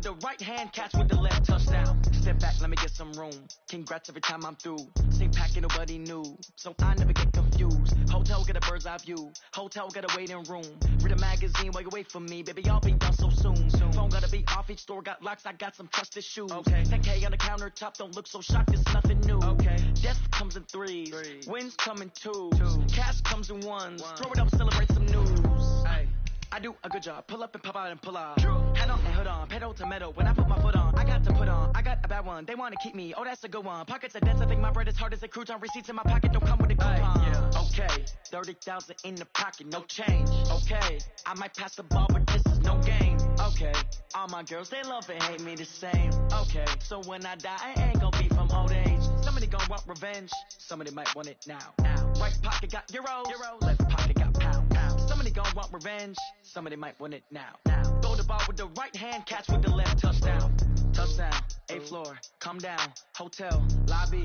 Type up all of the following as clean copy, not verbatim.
the right hand, catch with the left, touchdown. Step back, let me get some room. Congrats every time I'm through. Same packet, nobody knew, so I never get confused. Hotel get a bird's eye view. Hotel got a waiting room. Read a magazine while you wait for me, baby. I'll be done so soon. Phone gotta be off. Each store got locks. I got some trusted shoes. Okay. 10K on the countertop. Don't look so shocked. It's nothing new. Okay. Death comes in threes. Wins come in twos. Cash comes in ones. Throw it up, celebrate some news. Ay. I do a good job. Pull up and pop out and pull out. Head on and hood on. Pedal to metal. When I put my foot on, I got to put on. I got a bad one. They want to keep me. Oh, that's a good one. Pockets are dense. I think my bread is hard as a crouton. Receipts in my pocket don't come with a coupon. Yeah. Okay. 30,000 in the pocket. No change. Okay. I might pass the ball, but this is no game. Okay. All my girls, they love and hate me the same. Okay. So when I die, I ain't gonna be from old age. Somebody gonna want revenge. Somebody might want it now. Right pocket got euros. Left pocket got pound. Somebody gonna want revenge. Somebody might want it now. Throw the ball with the right hand, catch with the left, touchdown. Touchdown, 8th floor, come down, hotel, lobby.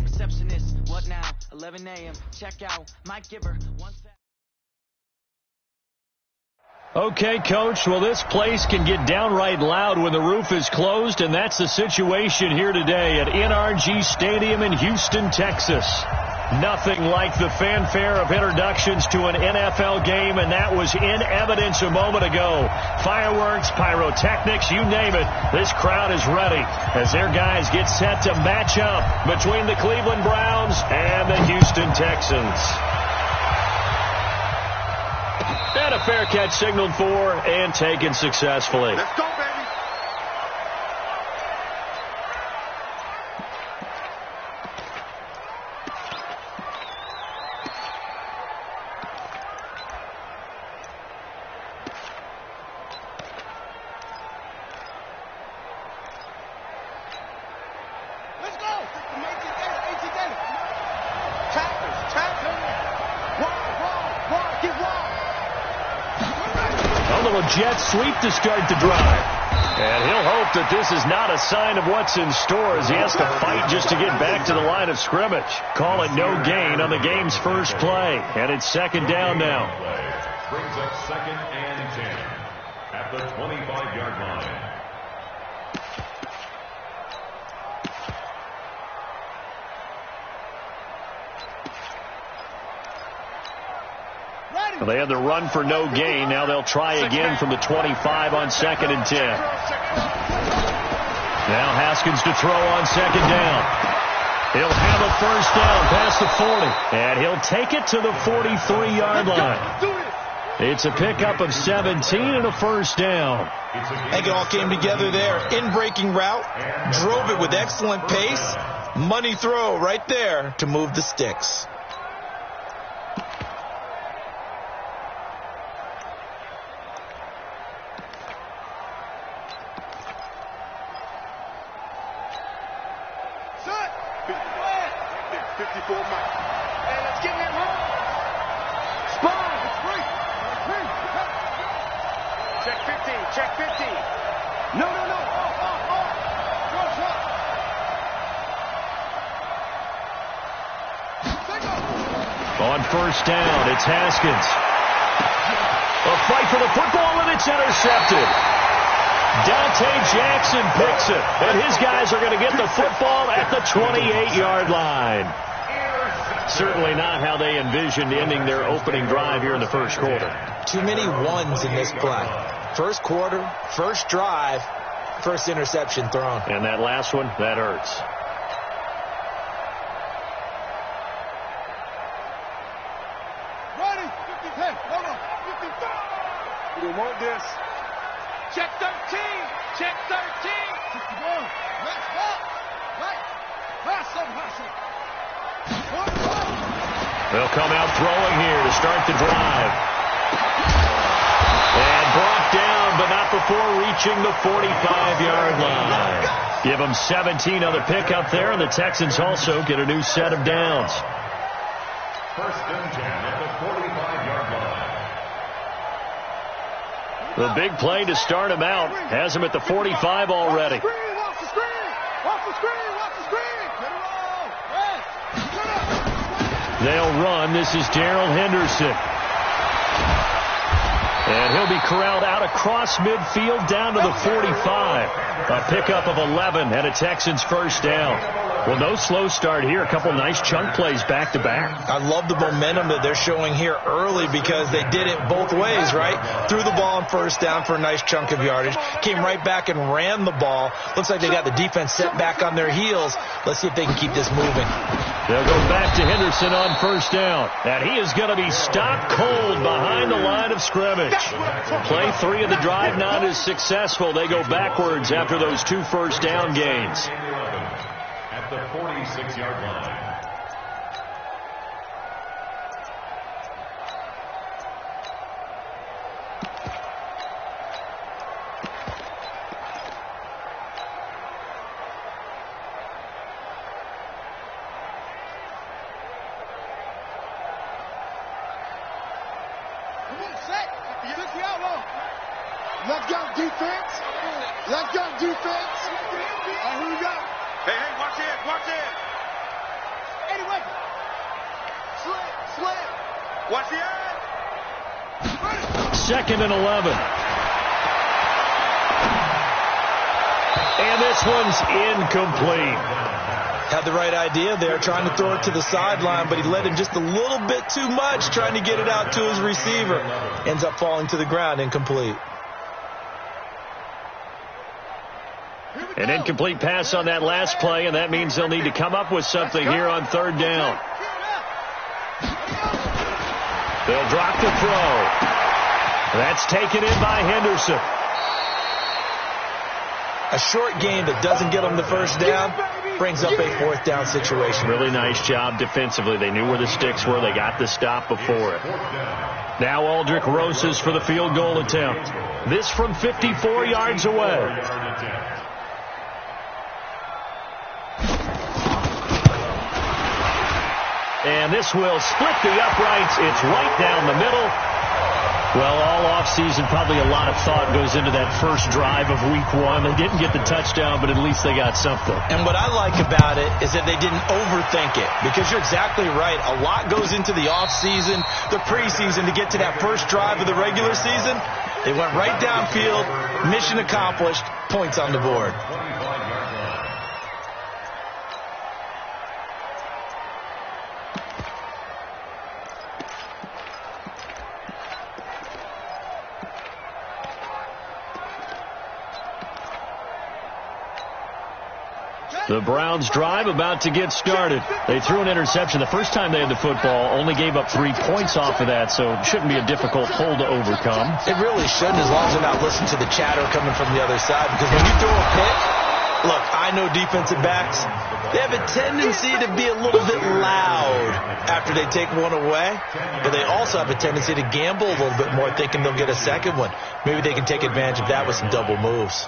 Receptionist, what now? 11 a.m., check out, Mike Giver, 1 sec. Okay, Coach, well, this place can get downright loud when the roof is closed, and that's the situation here today at NRG Stadium in Houston, Texas. Nothing like the fanfare of introductions to an NFL game, and that was in evidence a moment ago. Fireworks, pyrotechnics, you name it. This crowd is ready as their guys get set to match up between the Cleveland Browns and the Houston Texans. And a fair catch signaled for and taken successfully. Let's go, baby. Let's go. A little jet sweep to start the drive. And he'll hope that this is not a sign of what's in store as he has to fight just to get back to the line of scrimmage. Call it no gain on the game's first play. And it's second down now. Brings up 2nd and 10 at the 25-yard line. Well, they had the run for no gain. Now they'll try again from the 25 on 2nd and 10. Now Haskins to throw on 2nd down. He'll have a first down past the 40. And he'll take it to the 43-yard line. It's a pickup of 17 and a first down. I think it all came together there. In-breaking route. Drove it with excellent pace. Money throw right there to move the sticks. On first down, it's Haskins. A fight for the football, and it's intercepted. Dante Jackson picks it, and his guys are going to get the football at the 28-yard line. Certainly not how they envisioned ending their opening drive here in the first quarter. Too many ones in this play. First quarter, first drive, first interception thrown. And that last one, that hurts. We want this. Check 13. Check 13. Let's go. Right. Hustle. They'll come out throwing here to start the drive. And brought down, but not before reaching the 45-yard line. Give them 17 on the pickup there, and the Texans also get a new set of downs. First and 10 at the 45-yard line. The big play to start him out has him at the 45 already. Watch the screen. They'll run. This is Darrell Henderson. And he'll be corralled out across midfield down to the 45. A pickup of 11 and a Texans first down. Well, no slow start here. A couple nice chunk plays back-to-back. I love the momentum that they're showing here early because they did it both ways, right? Threw the ball on first down for a nice chunk of yardage. Came right back and ran the ball. Looks like they got the defense set back on their heels. Let's see if they can keep this moving. They'll go back to Henderson on first down. And he is going to be stopped cold behind the line of scrimmage. Play 3 of the drive not as successful. They go backwards after those 2 first down gains. At the 46-yard line. Let's go defense. Let's go defense. All right, here we go. Hey, watch it, watch it. Anyway. Slam. Watch the end. 2nd and 11. And this one's incomplete. Had the right idea there, trying to throw it to the sideline, but he led him just a little bit too much, trying to get it out to his receiver. Ends up falling to the ground, incomplete. An incomplete pass on that last play, and that means they'll need to come up with something here on 3rd down. They'll drop the throw. That's taken in by Henderson. A short game that doesn't get them the first down brings up a 4th down situation. Really nice job defensively. They knew where the sticks were. They got the stop before it. Now Aldrick Rosas for the field goal attempt. This from 54 yards away. And this will split the uprights. It's right down the middle. Well, all offseason, probably a lot of thought goes into that first drive of week 1. They didn't get the touchdown, but at least they got something. And what I like about it is that they didn't overthink it, because you're exactly right. A lot goes into the offseason, the preseason, to get to that first drive of the regular season. They went right downfield, mission accomplished, points on the board. The Browns drive about to get started. They threw an interception the first time they had the football, only gave up 3 points off of that, so it shouldn't be a difficult hole to overcome. It really shouldn't, as long as they're not listening to the chatter coming from the other side, because when you throw a pick, look, I know defensive backs, they have a tendency to be a little bit loud after they take one away, but they also have a tendency to gamble a little bit more, thinking they'll get a second one. Maybe they can take advantage of that with some double moves.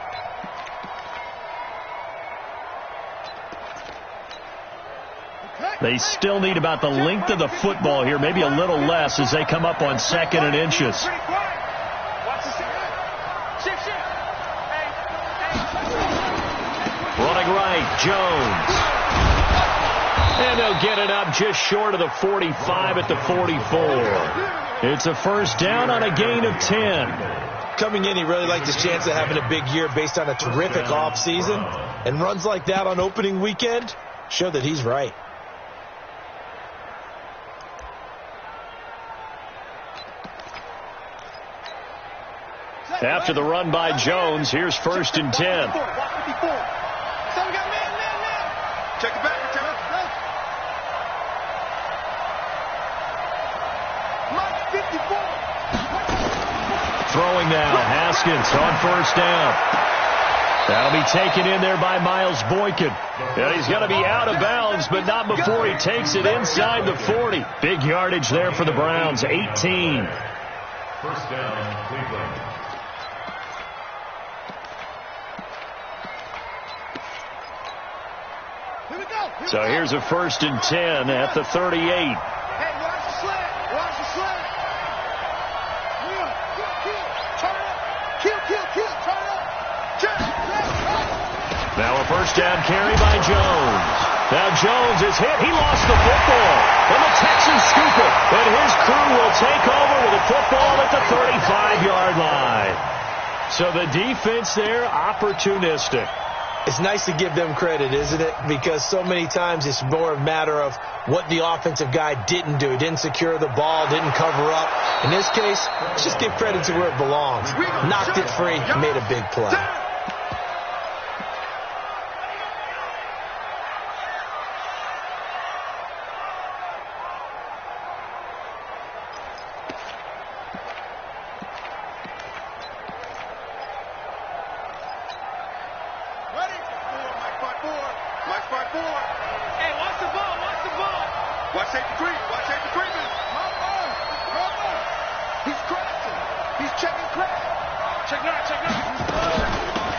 They still need about the length of the football here, maybe a little less as they come up on 2nd and inches. Running right, Jones. And they'll get it up just short of the 45 at the 44. It's a first down on a gain of 10. Coming in, he really liked his chance of having a big year based on a terrific offseason. And runs like that on opening weekend show that he's right. After the run by Jones, here's 1st and 10. So we got man. Check it back, Lieutenant. Mike 54. Throwing now, Haskins on 1st down. That'll be taken in there by Miles Boykin. And he's going to be out of bounds, but not before he takes it inside the 40. Big yardage there for the Browns, 18. First down, Cleveland. So here's a 1st and 10 at the 38. Hey, watch the slant. Watch the slant. Turn it up. Kill. Turn it up. Now a first down carry by Jones. Now Jones is hit. He lost the football. And the Texans scoop it. And his crew will take over with the football at the 35-yard line. So the defense there, opportunistic. It's nice to give them credit, isn't it? Because so many times it's more a matter of what the offensive guy didn't do. He didn't secure the ball, didn't cover up. In this case, let's just give credit to where it belongs. Knocked it free, made a big play.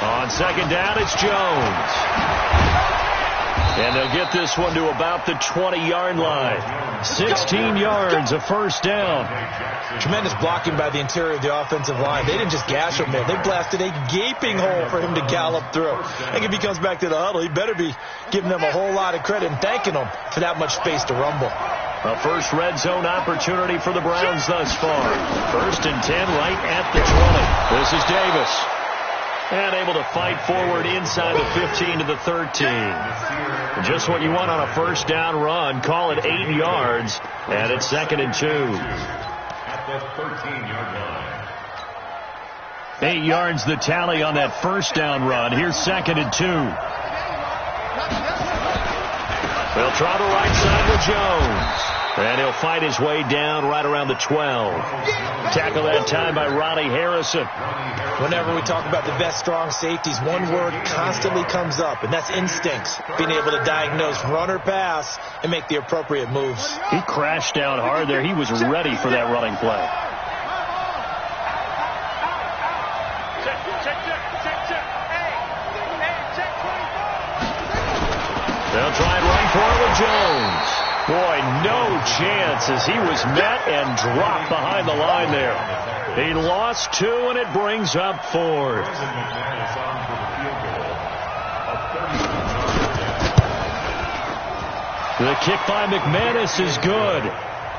On second down, it's Jones. And they'll get this one to about the 20-yard line. 16 yards, a first down. Tremendous blocking by the interior of the offensive line. They didn't just gash him there. They blasted a gaping hole for him to gallop through. I think if he comes back to the huddle, he better be giving them a whole lot of credit and thanking them for that much space to rumble. A first red zone opportunity for the Browns thus far. 1st and 10 right at the 20. This is Davis. And able to fight forward inside the 15 to the 13. Just what you want on a first down run. Call it 8 yards. And it's 2nd and 2. At the 13-yard line. 8 yards the tally on that first down run. Here's 2nd and 2. They'll try the right side with Jones. And he'll fight his way down right around the 12. Tackle that time by Ronnie Harrison. Whenever we talk about the best strong safeties, one word constantly comes up, and that's instincts. Being able to diagnose run or pass and make the appropriate moves. He crashed down hard there. He was ready for that running play. They'll try and run for it with Jones. Boy, no chance as he was met and dropped behind the line there. He lost 2, and it brings up 4th. The kick by McManus is good,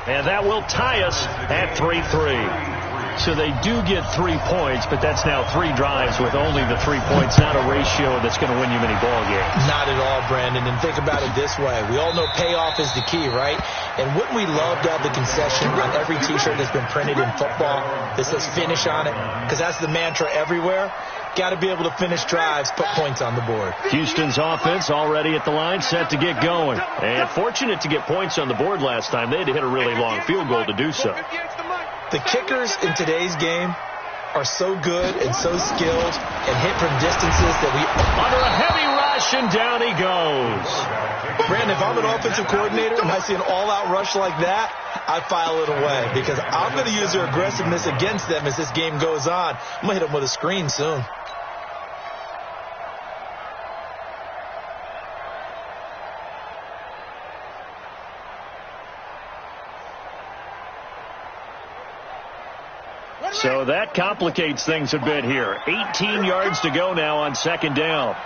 and that will tie us at 3-3. So they do get 3 points, but that's now 3 drives with only the 3 points, not a ratio that's going to win you many ball games. Not at all, Brandon. And think about it this way. We all know payoff is the key, right? And wouldn't we love to have the concession on every T-shirt that's been printed in football that says finish on it? Because that's the mantra everywhere. Got to be able to finish drives, put points on the board. Houston's offense already at the line, set to get going. And fortunate to get points on the board last time. They had to hit a really long field goal to do so. The kickers in today's game are so good and so skilled and hit from distances that we... Under a heavy rush, and down he goes. Brandon, if I'm an offensive coordinator and I see an all-out rush like that, I file it away because I'm going to use their aggressiveness against them as this game goes on. I'm going to hit them with a screen soon. So that complicates things a bit here. 18 yards to go now on 2nd down.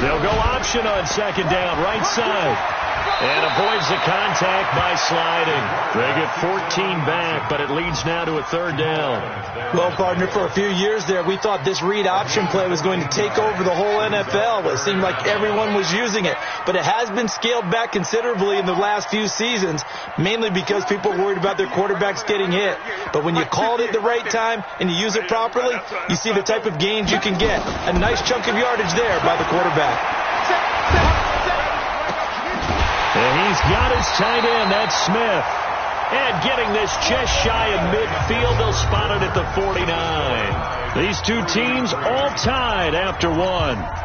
They'll go option on 2nd down, right side. And avoids the contact by sliding. They get 14 back, but it leads now to a 3rd down. Well, partner, for a few years there, we thought this read option play was going to take over the whole NFL. It seemed like everyone was using it. But it has been scaled back considerably in the last few seasons, mainly because people are worried about their quarterbacks getting hit. But when you call it at the right time and you use it properly, you see the type of gains you can get. A nice chunk of yardage there by the quarterback. And he's got his tight end, that's Smith. And getting this just shy of midfield, they'll spot it at the 49. These two teams all tied after 1.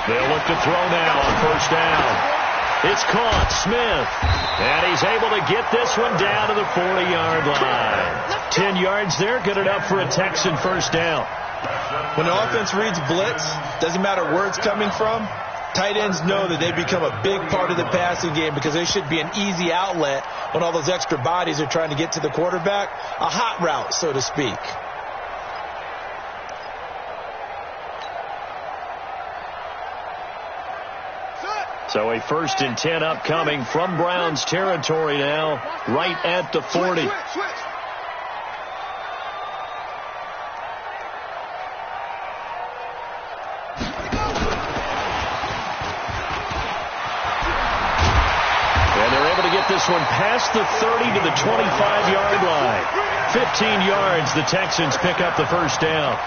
They'll look to throw now on 1st down. It's caught, Smith. And he's able to get this one down to the 40-yard line. 10 yards there, good enough for a Texan 1st down. When the offense reads blitz, doesn't matter where it's coming from, tight ends know that they become a big part of the passing game because they should be an easy outlet when all those extra bodies are trying to get to the quarterback. A hot route, so to speak. So a 1st and 10 upcoming from Browns territory now, right at the 40. And they're able to get this one past the 30 to the 25-yard line. 15 yards, the Texans pick up the first down.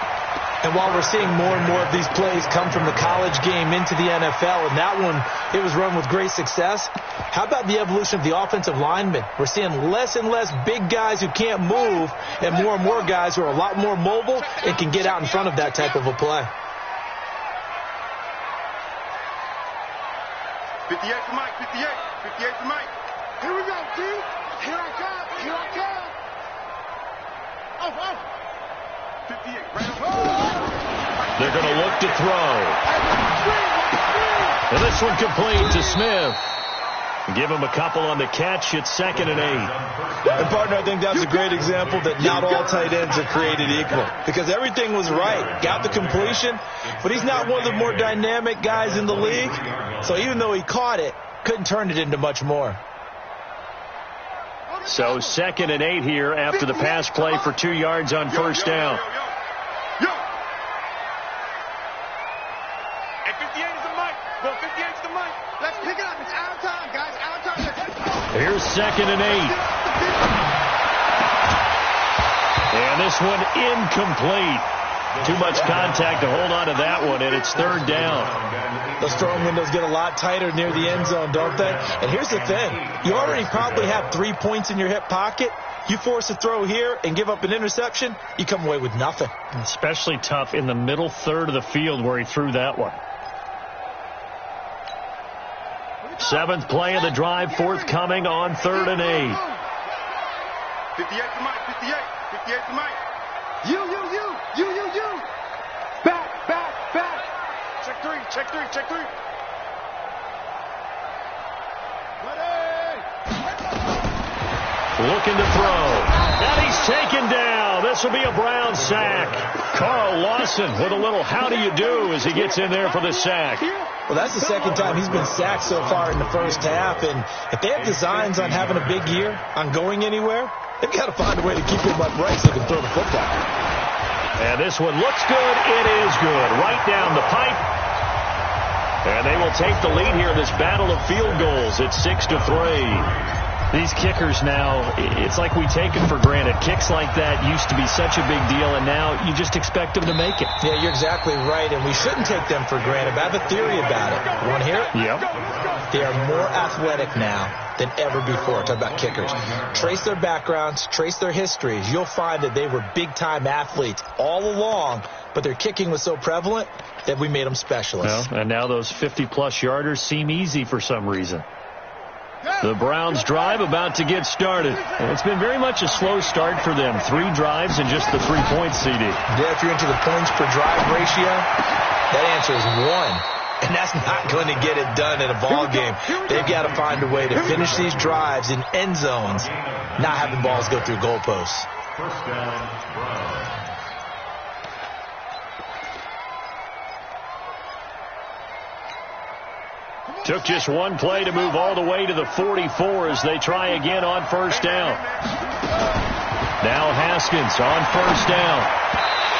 And while we're seeing more and more of these plays come from the college game into the NFL, and that one, it was run with great success, how about the evolution of the offensive linemen? We're seeing less and less big guys who can't move and more guys who are a lot more mobile and can get out in front of that type of a play. 58 for Mike, 58 for Mike. Here we go, D. Here I come. Oh. 58, right on. They're going to look to throw. And this one complete to Smith. Give him a couple on the catch. It's 2nd and 8. And, partner, I think that's a great example that not all tight ends are created equal. Because everything was right. Got the completion. But he's not one of the more dynamic guys in the league. So even though he caught it, couldn't turn it into much more. So 2nd and 8 here after the pass play for 2 yards on first down. And 58 is the mic. Well, 58 is the mic. Let's pick it up. It's out of time, guys. Out of time. Here's 2nd and 8. And this one incomplete. Too much contact to hold on to that one, and it's 3rd down. Those throwing windows get a lot tighter near the end zone, don't they? And here's the thing. You already probably have 3 points in your hip pocket. You force a throw here and give up an interception, you come away with nothing. Especially tough in the middle third of the field where he threw that one. 7th play of the drive, forthcoming on 3rd and 8. 58 for Mike, 58 for Mike. You. Back. Check three. Looking to throw. And he's taken down. This will be a Brown sack. Carl Lawson with a little how do you do as he gets in there for the sack. Well, that's the 2nd time he's been sacked so far in the first half. And if they have designs on having a big year, on going anywhere, they've got to find a way to keep him upright so he can throw the football. And this one looks good. It is good. Right down the pipe. And they will take the lead here in this battle of field goals. It's 6-3. These kickers now, it's like we take them for granted. Kicks like that used to be such a big deal, and now you just expect them to make it. Yeah, you're exactly right, and we shouldn't take them for granted. But I have a theory about it. You want to hear it? Yep. They are more athletic now than ever before. Talk about kickers. Trace their backgrounds, trace their histories. You'll find that they were big-time athletes all along, but their kicking was so prevalent that we made them specialists. Well, and now those 50-plus yarders seem easy for some reason. The Browns drive about to get started. And it's been very much a slow start for them. 3 drives and just the 3 points, CD. Yeah, if you're into the points per drive ratio, that answer is 1. And that's not going to get it done in a ball game. They've got to find a way to finish these drives in end zones, not having balls go through goalposts. First down, Browns. Took just one play to move all the way to the 44 as they try again on first down. Now Haskins on first down.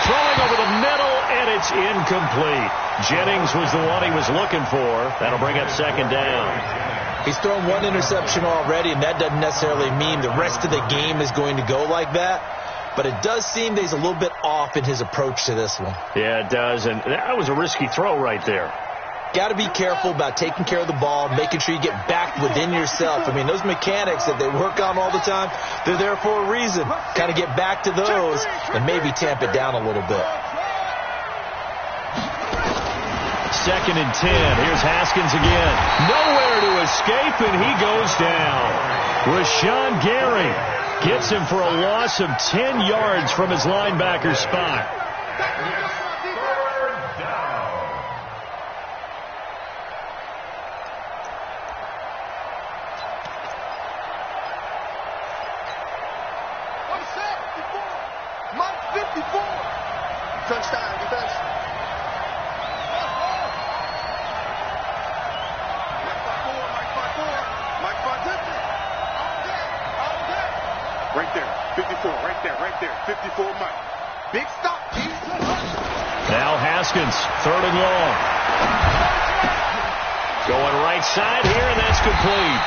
Throwing over the middle, and it's incomplete. Jennings was the one he was looking for. That'll bring up 2nd down. He's thrown 1 interception already, and that doesn't necessarily mean the rest of the game is going to go like that. But it does seem that he's a little bit off in his approach to this one. Yeah, it does, and that was a risky throw right there. Got to be careful about taking care of the ball, making sure you get back within yourself. I mean, those mechanics that they work on all the time, they're there for a reason. Kind of get back to those and maybe tamp it down a little bit. 2nd and 10. Here's Haskins again. Nowhere to escape, and he goes down. Rashawn Gary gets him for a loss of 10 yards from his linebacker spot. Touchdown, defense. Mike 550. Right there, 54, right there, 54 Mike. Big stop, Now Haskins, 3rd and long. Going right side here, and that's complete.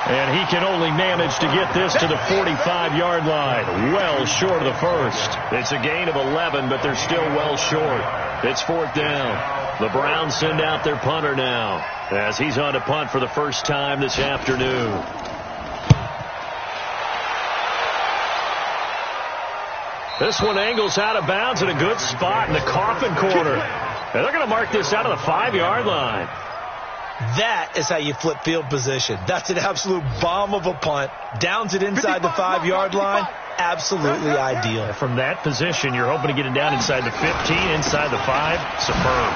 And he can only manage to get this to the 45-yard line. Well short of the first. It's a gain of 11, but they're still well short. It's 4th down. The Browns send out their punter now, as he's on to punt for the first time this afternoon. This one angles out of bounds in a good spot in the coffin corner. And they're going to mark this out of the 5-yard line. That is how you flip field position. That's an absolute bomb of a punt. Downs it inside the 5-yard line. Absolutely ideal. From that position, you're hoping to get it down inside the 15, inside the 5. Superb.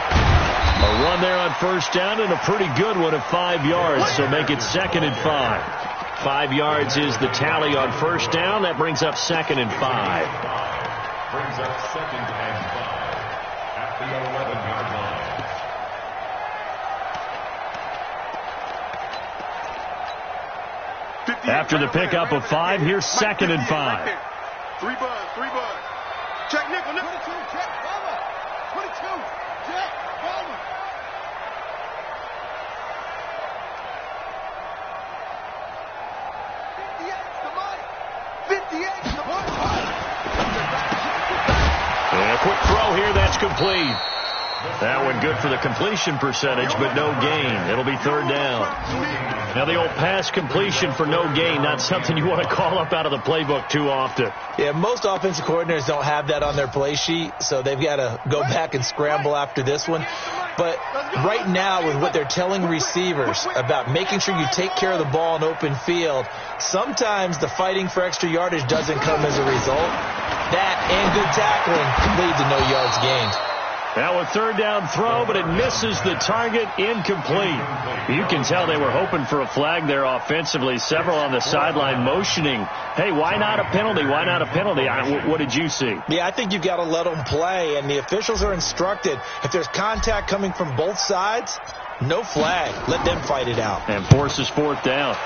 A run there on first down and a pretty good one at 5 yards, so make it 2nd and 5. 5 yards is the tally on first down. That brings up 2nd and 5. Brings up 2nd and 5 at the 11-yard line. After the pickup of 5, here's 2nd and 5. 3 buzz. Check nickel. 22, check, Bama. 22, check, Bama. 58 to Mike. And a quick throw here, that's complete. That one good for the completion percentage, but no gain. It'll be 3rd down. Now the old pass completion for no gain, not something you want to call up out of the playbook too often. Yeah, most offensive coordinators don't have that on their play sheet, so they've got to go back and scramble after this one. But right now, with what they're telling receivers about making sure you take care of the ball in open field, sometimes the fighting for extra yardage doesn't come as a result. That and good tackling lead to no yards gained. Now a 3rd down throw, but it misses the target, incomplete. You can tell they were hoping for a flag there offensively. Several on the sideline motioning, hey, why not a penalty? Why not a penalty? What did you see? Yeah, I think you've got to let them play, and the officials are instructed, if there's contact coming from both sides, no flag. Let them fight it out. And forces 4th down.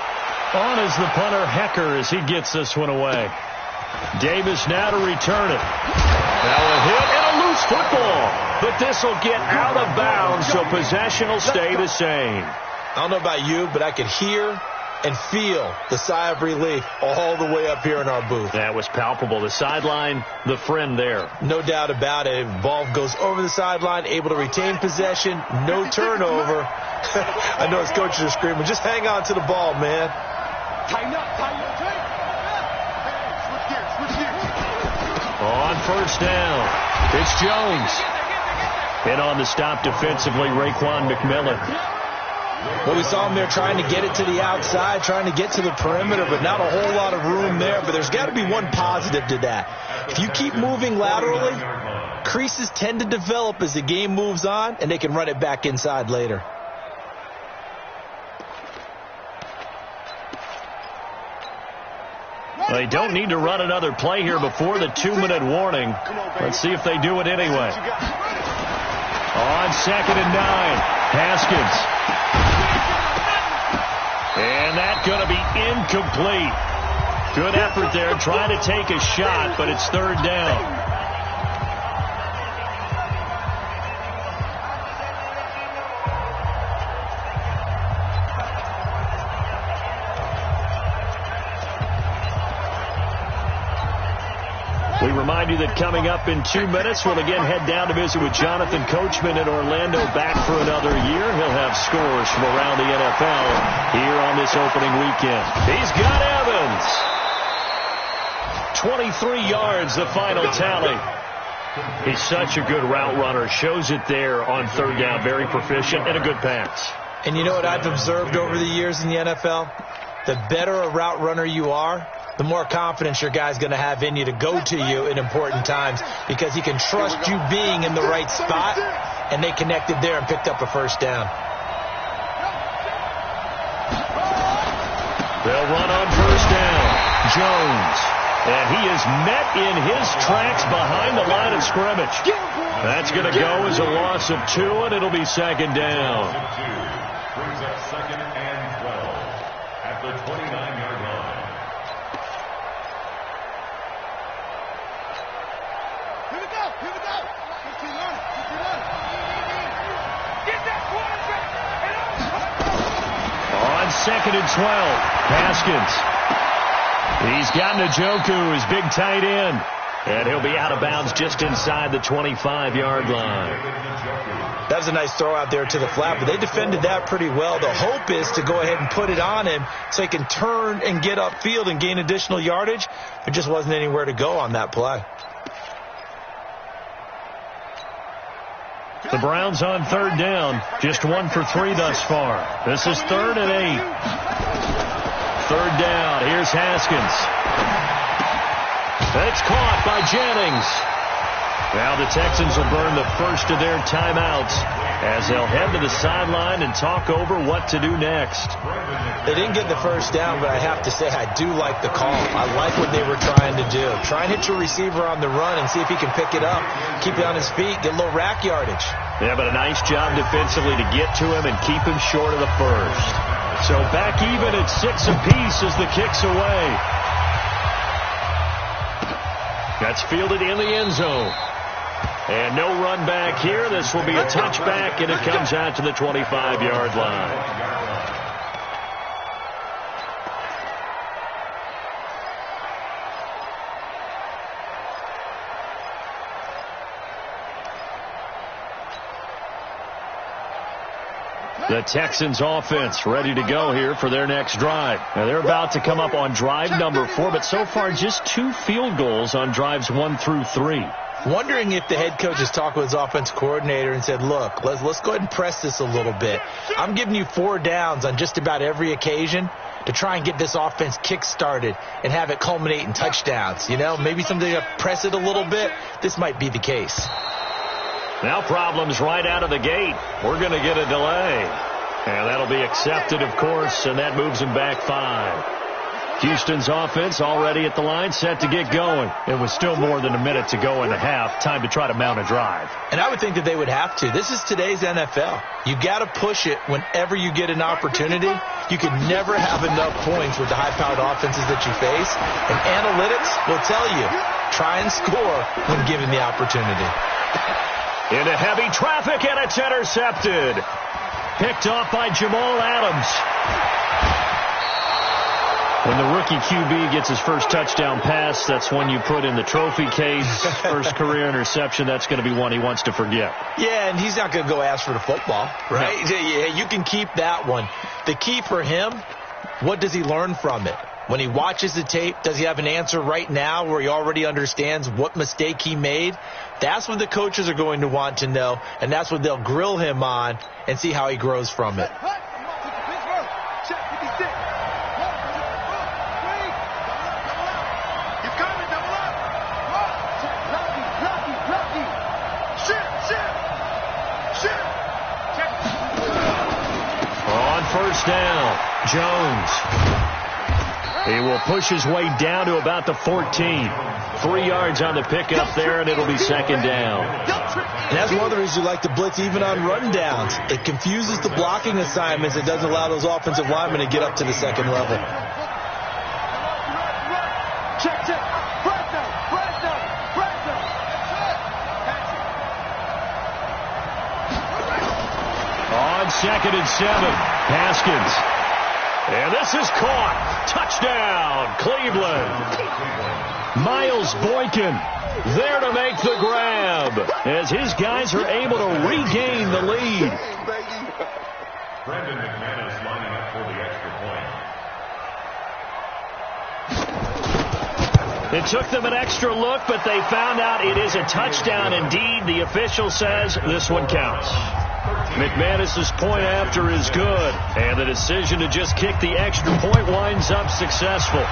On is the punter, Hecker, as he gets this one away. Davis now to return it. Now a hit and a loose football. But this will get out of bounds, so possession will stay the same. I don't know about you, but I could hear and feel the sigh of relief all the way up here in our booth. That was palpable. The sideline, the friend there. No doubt about it. Ball goes over the sideline, able to retain possession, no turnover. I know his coaches are screaming, just hang on to the ball, man. Tighten up. On first down, it's Jones. And on the stop defensively, Raekwon McMillan. Well, we saw him there trying to get it to the outside, trying to get to the perimeter, but not a whole lot of room there. But there's got to be one positive to that. If you keep moving laterally, creases tend to develop as the game moves on, and they can run it back inside later. They don't need to run another play here before the 2-minute warning. Let's see if they do it anyway. On 2nd and 9, Haskins. And that's going to be incomplete. Good effort there, trying to take a shot, but it's 3rd down. We remind you that coming up in 2 minutes, we'll again head down to visit with Jonathan Coachman in Orlando, back for another year. He'll have scores from around the NFL here on this opening weekend. He's got Evans. 23 yards, the final tally. He's such a good route runner. Shows it there on 3rd down. Very proficient and a good pass. And you know what I've observed over the years in the NFL? The better a route runner you are, the more confidence your guy's going to have in you to go to you in important times because he can trust you being in the right spot, and they connected there and picked up a first down. They'll run on first down. Jones. And he is met in his tracks behind the line of scrimmage. That's going to go as a loss of 2, and it'll be second down. Brings up second and 12 at the 29-yard line. Here we go. Keep running. Get that quarterback. On second and 12, Haskins. He's got Njoku, his big tight end. And he'll be out of bounds just inside the 25-yard line. That was a nice throw out there to the flat, but they defended that pretty well. The hope is to go ahead and put it on him so he can turn and get upfield and gain additional yardage. There just wasn't anywhere to go on that play. The Browns on third down, just 1 for 3 thus far. This is 3rd and 8. Third down, here's Haskins. It's caught by Jennings. Now the Texans will burn the first of their timeouts as they'll head to the sideline and talk over what to do next. They didn't get the first down, but I have to say I do like the call. I like what they were trying to do. Try and hit your receiver on the run and see if he can pick it up, keep it on his feet, get a little rack yardage. Yeah, but a nice job defensively to get to him and keep him short of the first. So back even at 6 apiece as the kick's away. That's fielded in the end zone. And no run back here. This will be a touchback, and it comes out to the 25-yard line. The Texans offense ready to go here for their next drive. Now they're about to come up on drive number 4, but so far just 2 field goals on drives 1 through 3. Wondering if the head coach has talked with his offense coordinator and said, look, let's go ahead and press this a little bit. I'm giving you 4 downs on just about every occasion to try and get this offense kick-started and have it culminate in touchdowns. You know, maybe something to press it a little bit. This might be the case. Now problems right out of the gate. We're going to get a delay. And that'll be accepted, of course, and that moves them back 5. Houston's offense already at the line, set to get going. It was still more than a minute to go in the half. Time to try to mount a drive. And I would think that they would have to. This is today's NFL. You got to push it whenever you get an opportunity. You can never have enough points with the high-powered offenses that you face. And analytics will tell you, try and score when given the opportunity. Into heavy traffic, and it's intercepted. Picked off by Jamal Adams. When the rookie QB gets his first touchdown pass, that's when you put in the trophy case. First career interception, that's going to be one he wants to forget. Yeah, and he's not going to go ask for the football, right? No. Yeah, you can keep that one. The key for him, what does he learn from it? When he watches the tape, does he have an answer right now where he already understands what mistake he made? That's what the coaches are going to want to know, and that's what they'll grill him on and see how he grows from it. On first down, Jones. He will push his way down to about the 14. 3 yards on the pickup there, and it'll be second down. And that's one of the reasons you like to blitz even on run downs. It confuses the blocking assignments. It doesn't allow those offensive linemen to get up to the second level. On second and 7, Haskins. And this is caught. Touchdown, Cleveland. Miles Boykin there to make the grab as his guys are able to regain the lead. Brandon McManus lining up for the extra point. It took them an extra look, but they found out it is a touchdown indeed. The official says this one counts. McManus's point after is good, and the decision to just kick the extra point winds up successful.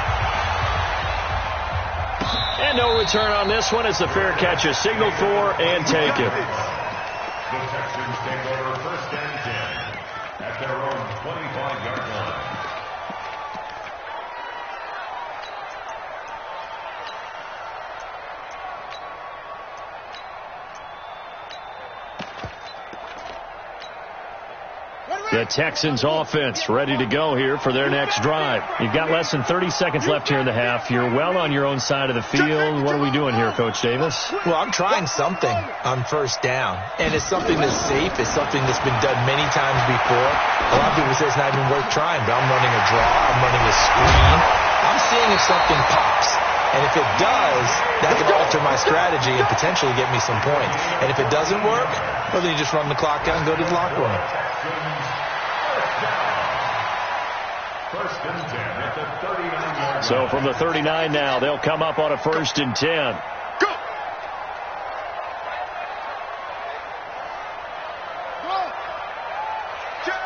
And no return on this one. It's a fair catch, a signal for, and take it. The Texans take over 1st and 10 at their own 25-yard line. The Texans offense ready to go here for their next drive. You've got less than 30 seconds left here in the half. You're well on your own side of the field. What are we doing here, Coach Davis? Well, I'm trying something on 1st down, and it's something that's safe. It's something that's been done many times before. A lot of people say it's not even worth trying, but I'm running a draw. I'm running a screen. I'm seeing if something pops. And if it does, that could alter my strategy and potentially get me some points. And if it doesn't work, well, then you just run the clock down and go to the locker room. 1st and 10 at the 39-yard line. So from the 39 now, they'll come up on a 1st and 10. Go! Go! Check!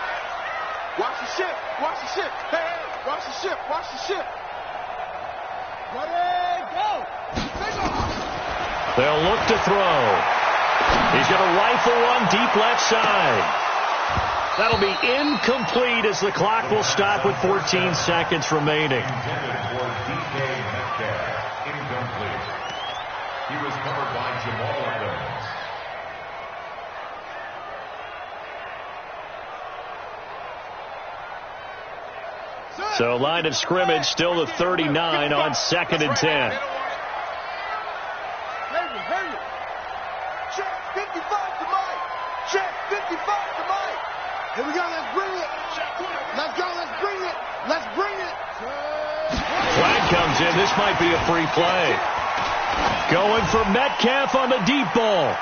Watch the ship! Watch the ship! Hey, hey! Watch the ship! Watch the ship! Ready, go! They'll look to throw. He's going to rifle one deep left side. That'll be incomplete as the clock will stop with 14 seconds remaining. Intended for DK Metcalf. Incomplete. He was covered by Jamal Adams. So line of scrimmage still the 39 on 2nd and 10. Check 55 to Mike. Check 55 to Mike. Here we go. Let's bring it. Let's go. Let's bring it. Let's bring it. Flag comes in. This might be a free play. Going for Metcalf on the deep ball.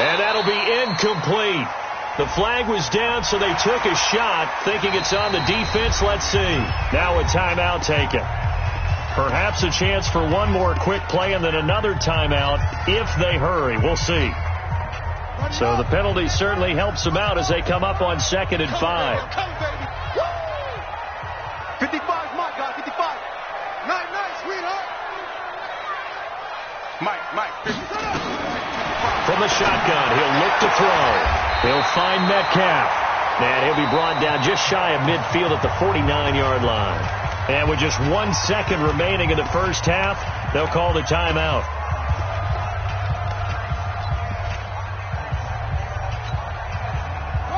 And that'll be incomplete. The flag was down, so they took a shot, thinking it's on the defense. Let's see. Now a timeout taken. Perhaps a chance for one more quick play and then another timeout if they hurry. We'll see. So the penalty certainly helps them out as they come up on 2nd and 5. 55's Mike, guys. 55. Nice, sweetheart. Mike. From the shotgun, he'll look to throw. He'll find Metcalf. And he'll be brought down just shy of midfield at the 49-yard line. And with just 1 second remaining in the first half, they'll call the timeout.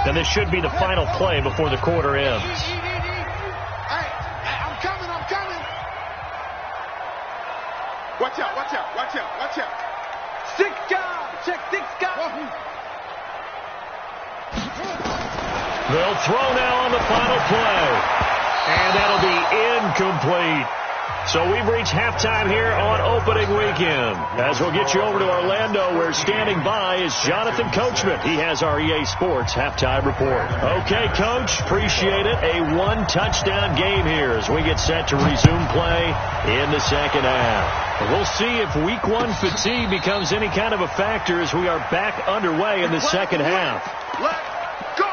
And this should be the final play before the quarter ends. Hey, I'm coming. Watch out. 6 guys. Check 6 guys. They'll throw now on the final play. And that'll be incomplete. So we've reached halftime here on opening weekend. As we'll get you over to Orlando, where standing by is Jonathan Coachman. He has our EA Sports halftime report. Okay, Coach, appreciate it. A 1-touchdown game here as we get set to resume play in the second half. We'll see if week 1 fatigue becomes any kind of a factor as we are back underway in the second half. Let's go!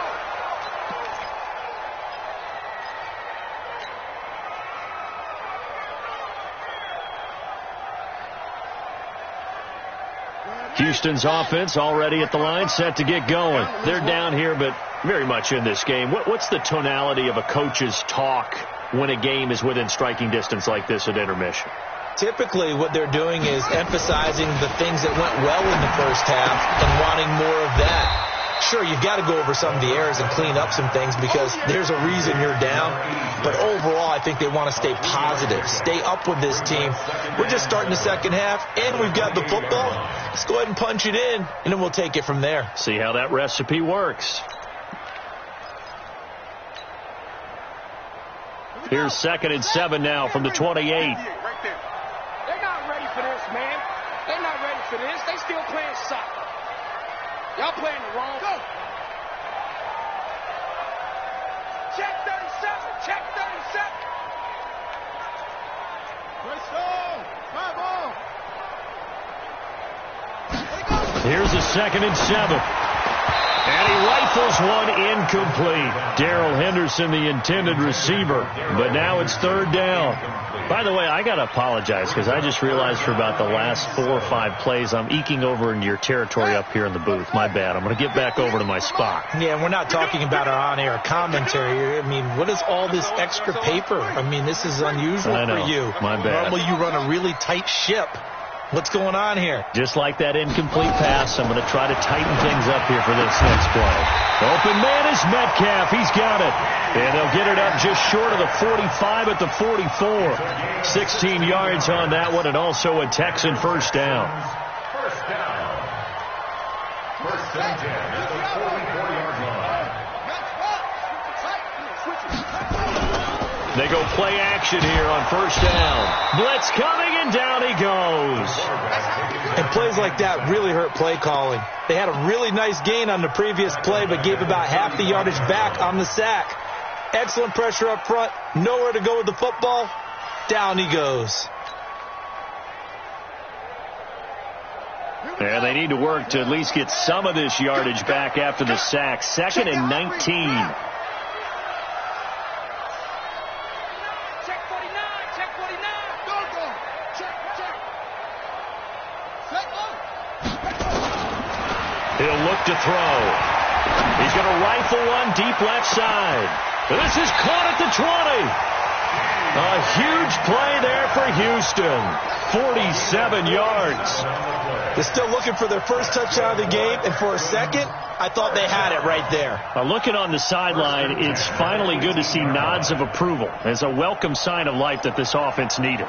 Houston's offense already at the line, set to get going. They're down here, but very much in this game. What's the tonality of a coach's talk when a game is within striking distance like this at intermission? Typically, what they're doing is emphasizing the things that went well in the first half and wanting more of that. Sure, you've got to go over some of the errors and clean up some things because there's a reason you're down. But overall, I think they want to stay positive, stay up with this team. We're just starting the second half, and we've got the football. Let's go ahead and punch it in, and then we'll take it from there. See how that recipe works. Here's 2nd and 7 now from the 28. They're not ready for this, man. They're not ready for this. They still playing soccer. Y'all playing the wrong. Go. Check 37. Check 37. Let's go. My ball. Here's a 2nd and 7. And And he rifles one incomplete. Darrell Henderson, the intended receiver. But now it's third down. By the way, I got to apologize because I just realized for about the last 4 or 5 plays, I'm eking over into your territory up here in the booth. My bad. I'm going to get back over to my spot. Yeah, and we're not talking about our on-air commentary. I mean, what is all this extra paper? I mean, this is unusual for you. My bad. Normally you run a really tight ship. What's going on here? Just like that incomplete pass, I'm going to try to tighten things up here for this next play. Open man is Metcalf. He's got it. And they'll get it up just short of the 45 at the 44. 16 yards on that one, and also a Texan first down. First down. First and 10 at the 44-yard line. They go play action here on first down. Blitz coming, and down he goes. And plays like that really hurt play calling. They had a really nice gain on the previous play, but gave about half the yardage back on the sack. Excellent pressure up front. Nowhere to go with the football. Down he goes. And they need to work to at least get some of this yardage back after the sack. 2nd and 19. He'll look to throw. He's going to rifle one deep left side. This is caught at the 20. A huge play there for Houston. 47 yards. They're still looking for their first touchdown of the game, and for a second, I thought they had it right there. Looking on the sideline, it's finally good to see nods of approval. It's a welcome sign of life that this offense needed.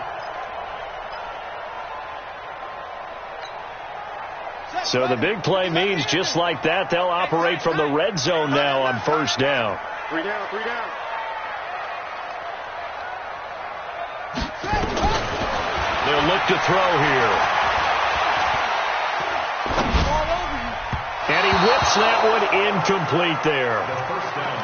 So the big play means just like that, they'll operate from the red zone now on first down. 3 down, 3 down. They'll look to throw here. And he whips that one incomplete there.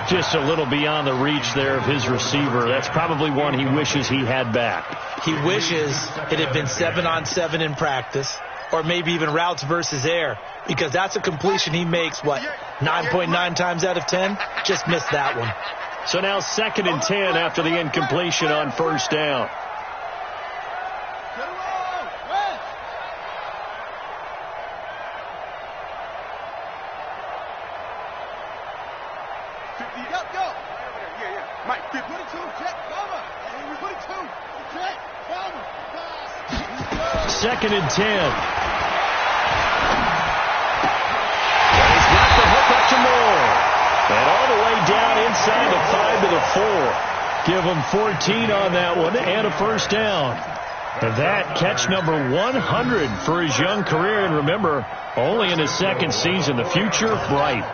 Just a little beyond the reach there of his receiver. That's probably one he wishes he had back. He wishes it had been 7-on-7 in practice, or maybe even routes versus air, because that's a completion he makes, 9.9 times out of 10? Just missed that one. So now 2nd and 10 after the incompletion on first down. Second and 10. And he's got the hook up to Moore. And all the way down inside the 5 to the 4. Give him 14 on that one and a first down. And that catch number 100 for his young career. And remember, only in his 2nd season. The future bright.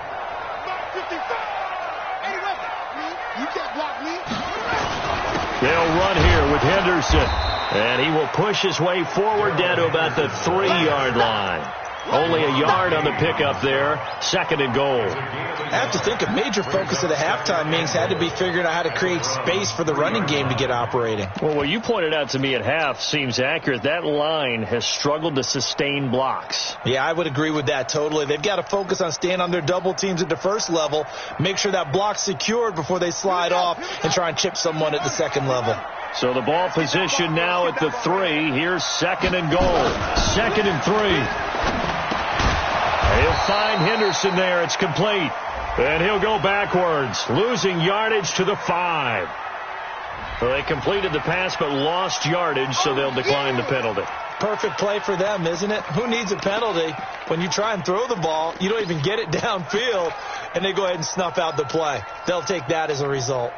They'll run here with Henderson. And he will push his way forward down to about the 3-yard line. Only a yard on the pickup there. 2nd and goal. I have to think a major focus of the halftime meetings had to be figuring out how to create space for the running game to get operating. Well, what you pointed out to me at half seems accurate. That line has struggled to sustain blocks. Yeah, I would agree with that totally. They've got to focus on staying on their double teams at the first level, make sure that block's secured before they slide off and try and chip someone at the 2nd level. So the ball position now at the 3. Here's 2nd and goal. 2nd and 3. He'll find Henderson there. It's complete. And he'll go backwards, losing yardage to the 5. Well, they completed the pass but lost yardage, so they'll decline the penalty. Perfect play for them, isn't it? Who needs a penalty when you try and throw the ball, you don't even get it downfield, and they go ahead and snuff out the play. They'll take that as a result.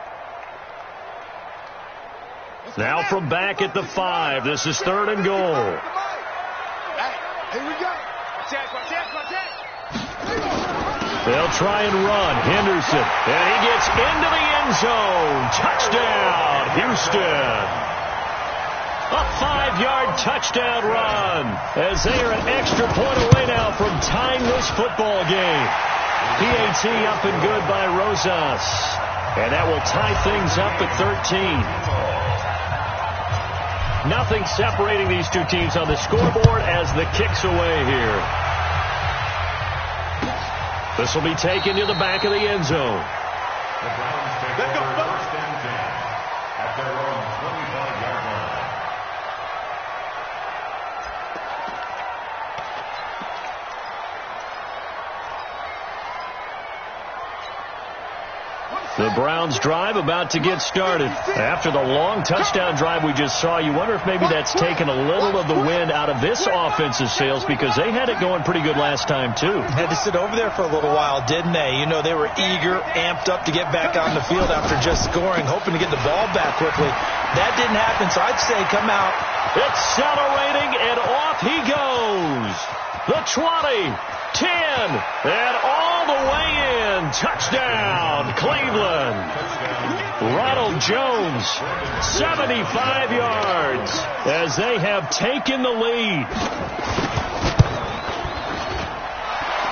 Now from back at the 5, this is 3rd and goal. Here we go. They'll try and run. Henderson. And he gets into the end zone. Touchdown, Houston. A 5-yard touchdown run as they are an extra point away now from tying this football game. PAT up and good by Rosas. And that will tie things up at 13. Nothing separating these two teams on the scoreboard as the kick's away here. This will be taken to the back of the end zone. The Browns take over first and 10 at their own 25-yard line. The Browns drive about to get started. After the long touchdown drive we just saw, you wonder if maybe that's taken a little of the wind out of this offense's sails, because they had it going pretty good last time, too. Had to sit over there for a little while, didn't they? You know, they were eager, amped up to get back on the field after just scoring, hoping to get the ball back quickly. That didn't happen, so I'd say come out. Accelerating, and off he goes. The 20, 10, and all the way in. Touchdown, Cleveland. Ronald Jones, 75 yards, as they have taken the lead.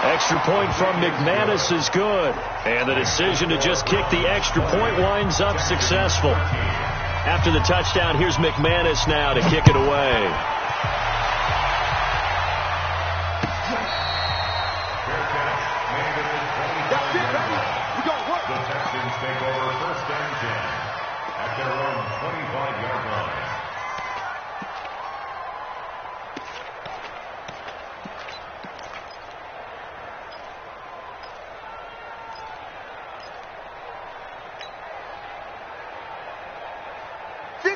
Extra point from McManus is good, and the decision to just kick the extra point winds up successful. After the touchdown, here's McManus now to kick it away. The Texans take over first and 10 at their own 25-yard line.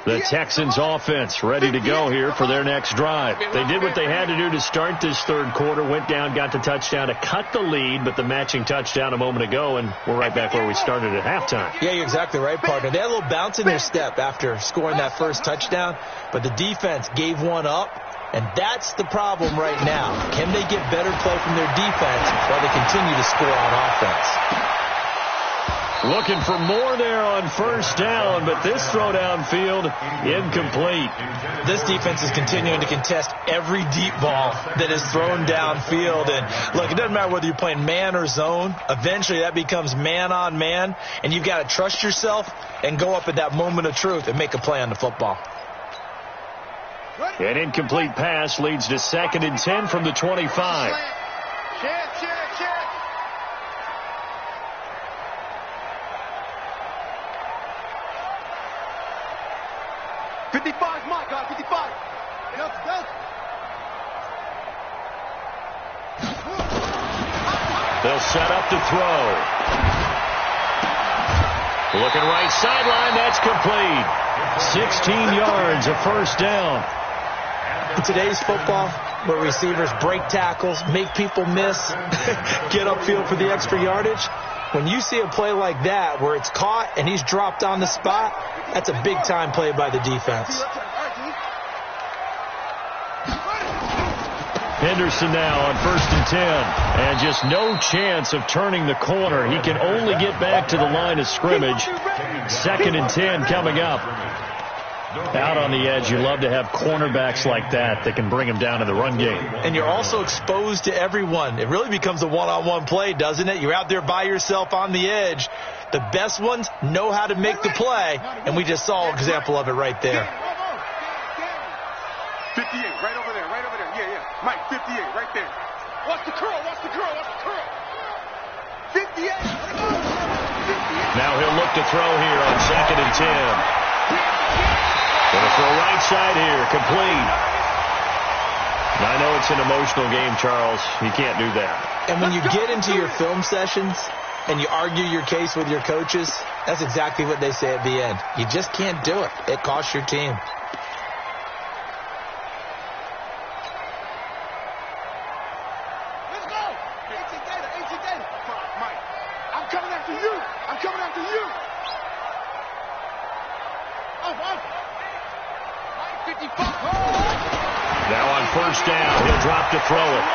The Texans offense ready to go here for their next drive. They did what they had to do to start this third quarter, went down, got the touchdown to cut the lead, but the matching touchdown a moment ago, and we're right back where we started at halftime. Yeah, you're exactly right, partner. They had a little bounce in their step after scoring that first touchdown, but the defense gave one up, and that's the problem right now. Can they get better play from their defense while they continue to score on offense? Looking for more there on first down, but this throw downfield incomplete. This defense is continuing to contest every deep ball that is thrown downfield. And look, it doesn't matter whether you're playing man or zone. Eventually that becomes man on man, and you've got to trust yourself and go up at that moment of truth and make a play on the football. An incomplete pass leads to 2nd and 10 from the 25. Check. 55, my God, 55. They'll set up to throw. Looking right sideline, that's complete. 16 yards, a first down. In today's football, where receivers break tackles, make people miss, get upfield for the extra yardage, when you see a play like that where it's caught and he's dropped on the spot, that's a big-time play by the defense. Henderson now on 1st and 10, and just no chance of turning the corner. He can only get back to the line of scrimmage. 2nd and 10 coming up. Out on the edge, you love to have cornerbacks like that can bring him down in the run game. And you're also exposed to everyone. It really becomes a one-on-one play, doesn't it? You're out there by yourself on the edge. The best ones know how to make the play, and we just saw an example of it right there. 58, right over there. Yeah. Mike, 58, right there. Watch the curl. 58. Now he'll look to throw here on 2nd and 10. Going to throw right side here, complete. I know it's an emotional game, Charles. You can't do that. And when you get into your film sessions and you argue your case with your coaches, that's exactly what they say at the end. You just can't do it. It costs your team. Let's go. 18 data. Mike, I'm coming after you. Off. 55. Now on first down, he'll drop to throw it.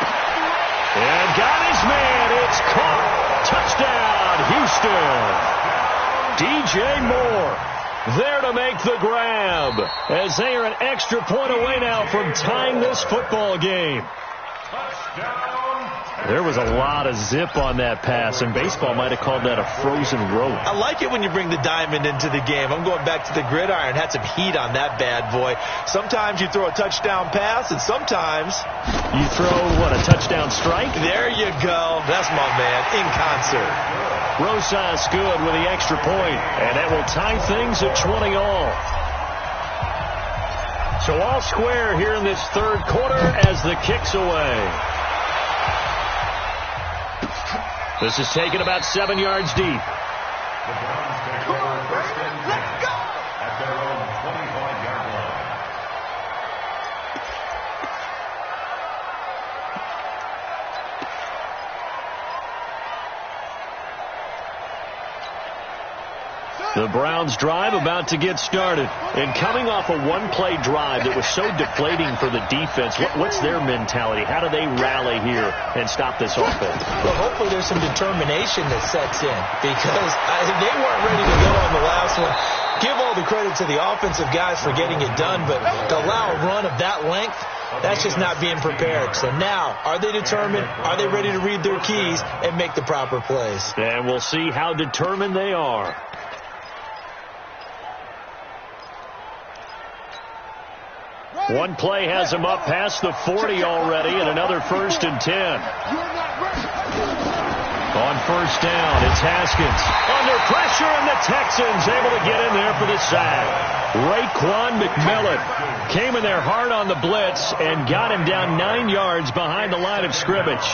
And got his man. It's caught. Touchdown, Houston. DJ Moore there to make the grab, as they are an extra point away now from tying this football game. There was a lot of zip on that pass, and baseball might have called that a frozen rope. I like it when you bring the diamond into the game. I'm going back to the gridiron. Had some heat on that bad boy. Sometimes you throw a touchdown pass, and sometimes you throw, what, a touchdown strike? There you go. That's my man, in concert. Rosas good with the extra point, and that will tie things at 20 all. So all square here in this third quarter as the kick's away. This is taken about 7 yards deep. The Browns take over first and 10 at their own 25-yard line. The Browns drive about to get started. And coming off a one-play drive that was so deflating for the defense, what's their mentality? How do they rally here and stop this offense? Well, hopefully there's some determination that sets in, because they weren't ready to go on the last one. Give all the credit to the offensive guys for getting it done, but to allow a run of that length, that's just not being prepared. So now, are they determined? Are they ready to read their keys and make the proper plays? And we'll see how determined they are. One play has him up past the 40 already, and another 1st and 10. On first down, it's Haskins. Under pressure, and the Texans able to get in there for the sack. Raekwon McMillan came in there hard on the blitz and got him down 9 yards behind the line of scrimmage.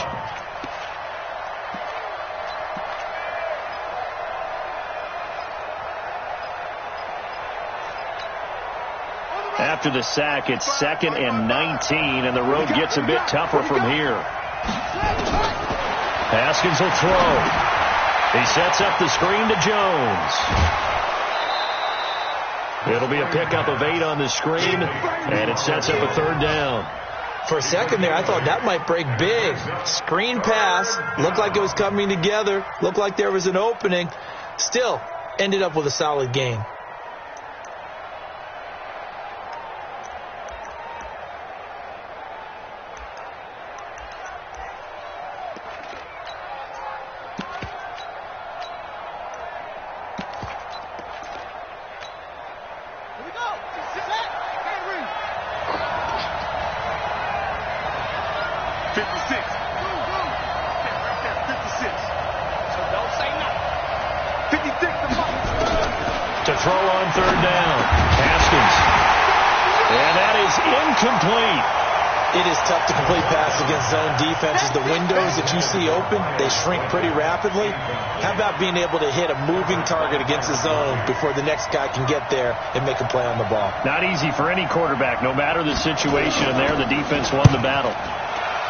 After the sack, it's 2nd and 19, and the road gets a bit tougher from here. Haskins will throw. He sets up the screen to Jones. It'll be a pickup of 8 on the screen, and it sets up a 3rd down. For a second there, I thought that might break big. Screen pass. Looked like it was coming together. Looked like there was an opening. Still, ended up with a solid gain. To throw on 3rd down. Haskins. And that is incomplete. It is tough to complete pass against zone defenses. The windows that you see open, they shrink pretty rapidly. How about being able to hit a moving target against the zone before the next guy can get there and make a play on the ball? Not easy for any quarterback, no matter the situation. And there, the defense won the battle.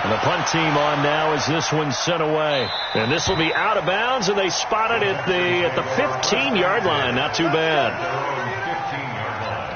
And the punt team on now as this one's sent away. And this will be out of bounds, and they spot it at the 15-yard line. Not too bad. 15-yard line.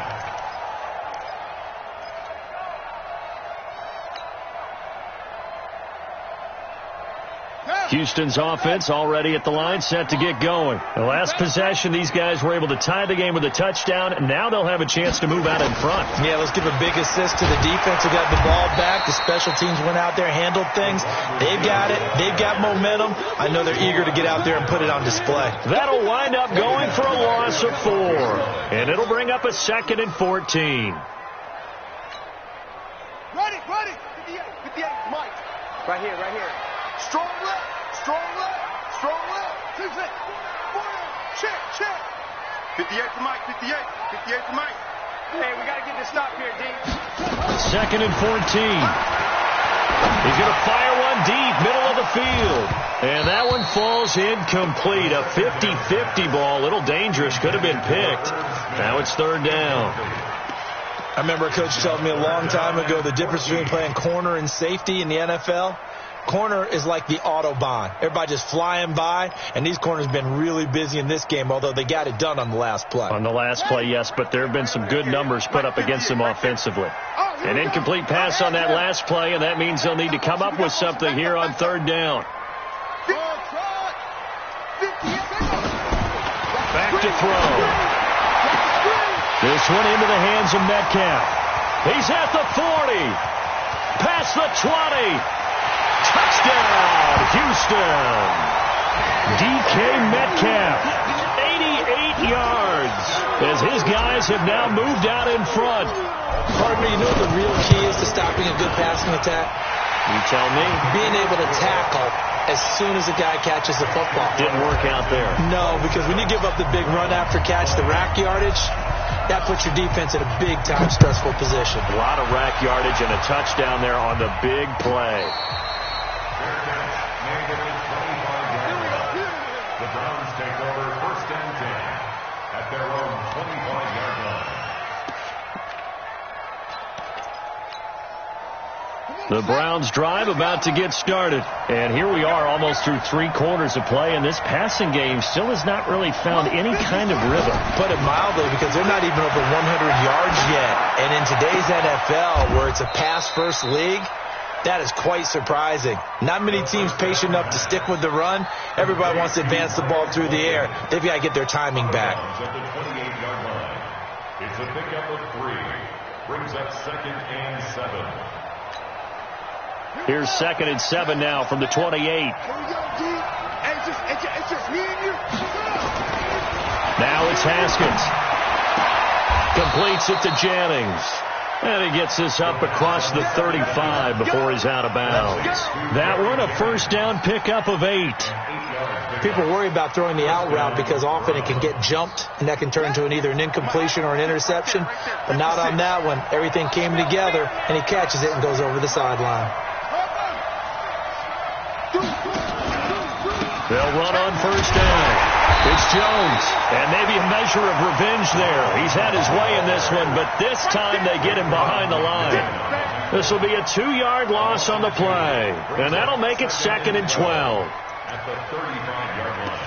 Houston's offense already at the line, set to get going. The last possession, these guys were able to tie the game with a touchdown, and now they'll have a chance to move out in front. Yeah, let's give a big assist to the defense who got the ball back. The special teams went out there, handled things. They've got it. They've got momentum. I know they're eager to get out there and put it on display. That'll wind up going for a loss of 4, and it'll bring up a 2nd and 14. Ready. 58, Mike. Right here. Strong left. Strong left. 2 6. Check. 58 for Mike. 58 for Mike. Hey, we got to get this stop here, D. 2nd and 14. He's going to fire one deep, middle of the field. And that one falls incomplete. A 50-50 ball. A little dangerous. Could have been picked. Now it's 3rd down. I remember a coach telling me a long time ago the difference between playing corner and safety in the NFL. Corner is like the Autobahn. Everybody just flying by, and these corners have been really busy in this game, although they got it done on the last play. On the last play, yes, but there have been some good numbers put up against them offensively. An incomplete pass on that last play, and that means they'll need to come up with something here on 3rd down. Back to throw. This one into the hands of Metcalf. He's at the 40. Past the 20. Touchdown, Houston. DK Metcalf, 88 yards, as his guys have now moved out in front. Partner, you know the real key is to stopping a good passing attack? You tell me. Being able to tackle as soon as a guy catches the football. Didn't work out there. No, because when you give up the big run after catch, the rack yardage, that puts your defense in a big-time stressful position. A lot of rack yardage and a touchdown there on the big play. The Browns take over 1st and 10 at their own 25-yard line. The Browns drive about to get started. And here we are almost through 3 quarters of play, and this passing game still has not really found any kind of rhythm. Put it mildly, because they're not even over 100 yards yet. And in today's NFL, where it's a pass-first league, that is quite surprising. Not many teams patient enough to stick with the run. Everybody wants to advance the ball through the air. They've got to get their timing back. At the 28-yard line, it's a pickup of 3. Brings up 2nd and 7. Here's 2nd and 7 now from the 28. Here we go, D. It's just me and you. Now it's Haskins. Completes it to Jennings. And he gets this up across the 35 before he's out of bounds. That one, a first down pickup of 8. People worry about throwing the out route because often it can get jumped, and that can turn into either an incompletion or an interception. But not on that one. Everything came together, and he catches it and goes over the sideline. They'll run on first down. It's Jones, and maybe a measure of revenge there. He's had his way in this one, but this time they get him behind the line. This will be a 2-yard loss on the play, and that'll make it 2nd and 12. At the 35-yard line.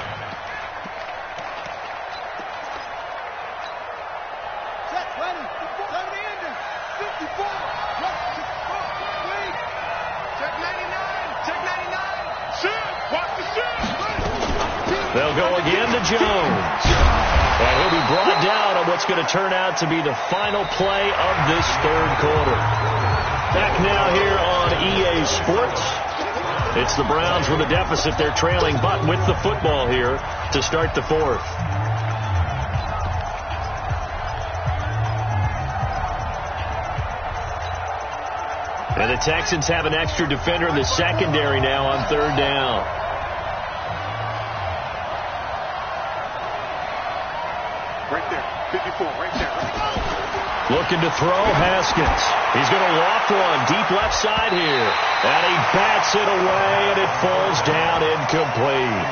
Set, ready. Turn the engine. 54. Wait. Check 99. Check 99. Shoot. Watch the shoot. They'll go again to Jones. And he'll be brought down on what's going to turn out to be the final play of this 3rd quarter. Back now here on EA Sports. It's the Browns with a deficit. They're trailing, but with the football here to start the 4th. And the Texans have an extra defender in the secondary now on 3rd down. Right there. 54. Right there. Looking to throw, Haskins. He's going to loft one deep left side here. And he bats it away, and it falls down incomplete.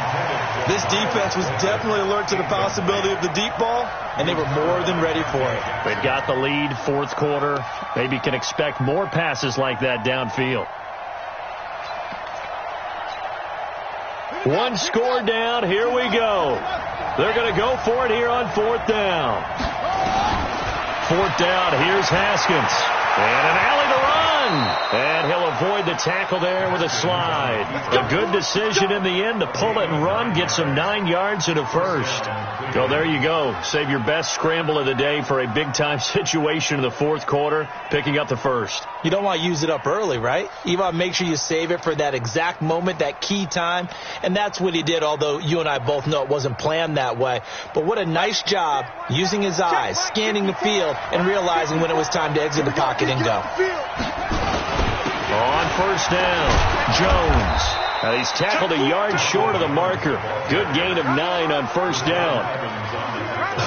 This defense was definitely alert to the possibility of the deep ball, and they were more than ready for it. They've got the lead, 4th quarter. Maybe can expect more passes like that downfield. One score down. Here we go. They're going to go for it here on 4th down. 4th down. Here's Haskins. And an alley to run. And he'll avoid the tackle there with a slide. A good decision in the end to pull it and run. Gets him 9 yards and a first. So there you go. Save your best scramble of the day for a big-time situation in the 4th quarter, picking up the first. You don't want to use it up early, right? You want to make sure you save it for that exact moment, that key time. And that's what he did, although you and I both know it wasn't planned that way. But what a nice job using his eyes, scanning the field, and realizing when it was time to exit the pocket and go. On first down, Jones. He's tackled a yard short of the marker. Good gain of 9 on first down.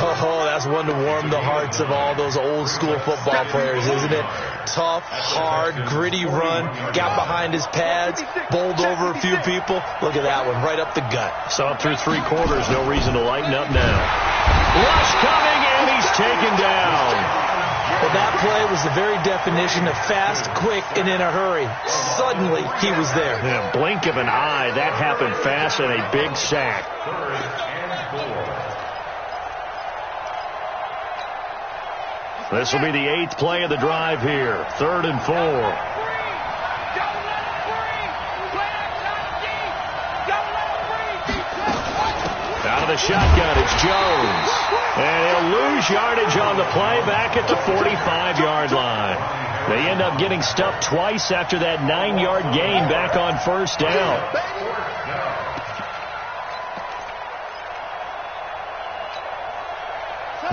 Oh, that's one to warm the hearts of all those old school football players, isn't it? Tough, hard, gritty run. Got behind his pads, bowled over a few people. Look at that one, right up the gut. Saw through 3 quarters. No reason to lighten up now. Rush coming, and he's taken down. Well, that play was the very definition of fast, quick, and in a hurry. Suddenly, he was there. In a blink of an eye, that happened fast, and a big sack. 3rd and 4. This will be the 8th play of the drive here. 3rd and 4. Out of the shotgun, it's Jones. And he'll lose yardage on the play back at the 45-yard line. They end up getting stuffed twice after that 9-yard gain back on first down.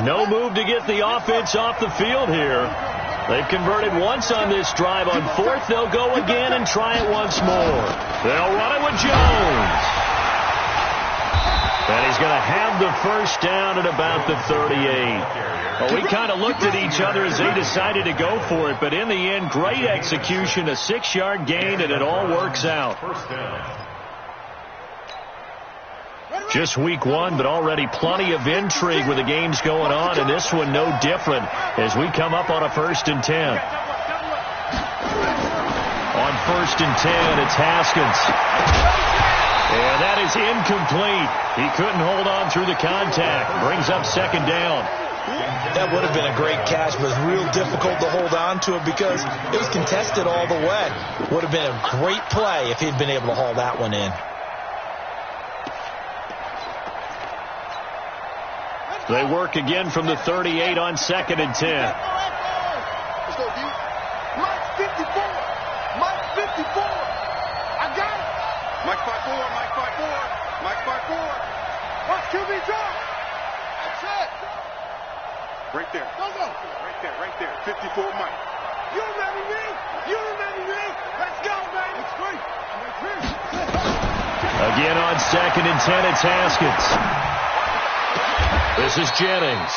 No move to get the offense off the field here. They've converted once on this drive. On fourth, they'll go again and try it once more. They'll run it with Jones. And he's going to have the first down at about the 38. Well, we kind of looked at each other as they decided to go for it, but in the end, great execution, a 6-yard gain, and it all works out. Just week one, but already plenty of intrigue with the games going on, and this one no different as we come up on a 1st and 10. On 1st and 10, it's Haskins. And that is incomplete. He couldn't hold on through the contact. Brings up 2nd down. That would have been a great catch, but it's real difficult to hold on to it because it was contested all the way. Would have been a great play if he'd been able to haul that one in. They work again from the 38 on 2nd and 10. Let's go, D. Mike 54. Mike 54. I got it. Mike 54. Mike 54. Mike 54. Watch QB drop. That's it. Right there. Go, go. Right there, right there. 54 Mike. You remember me? You remember me? Let's go, baby. It's great. Again on 2nd and 10, it's Haskins. This is Jennings.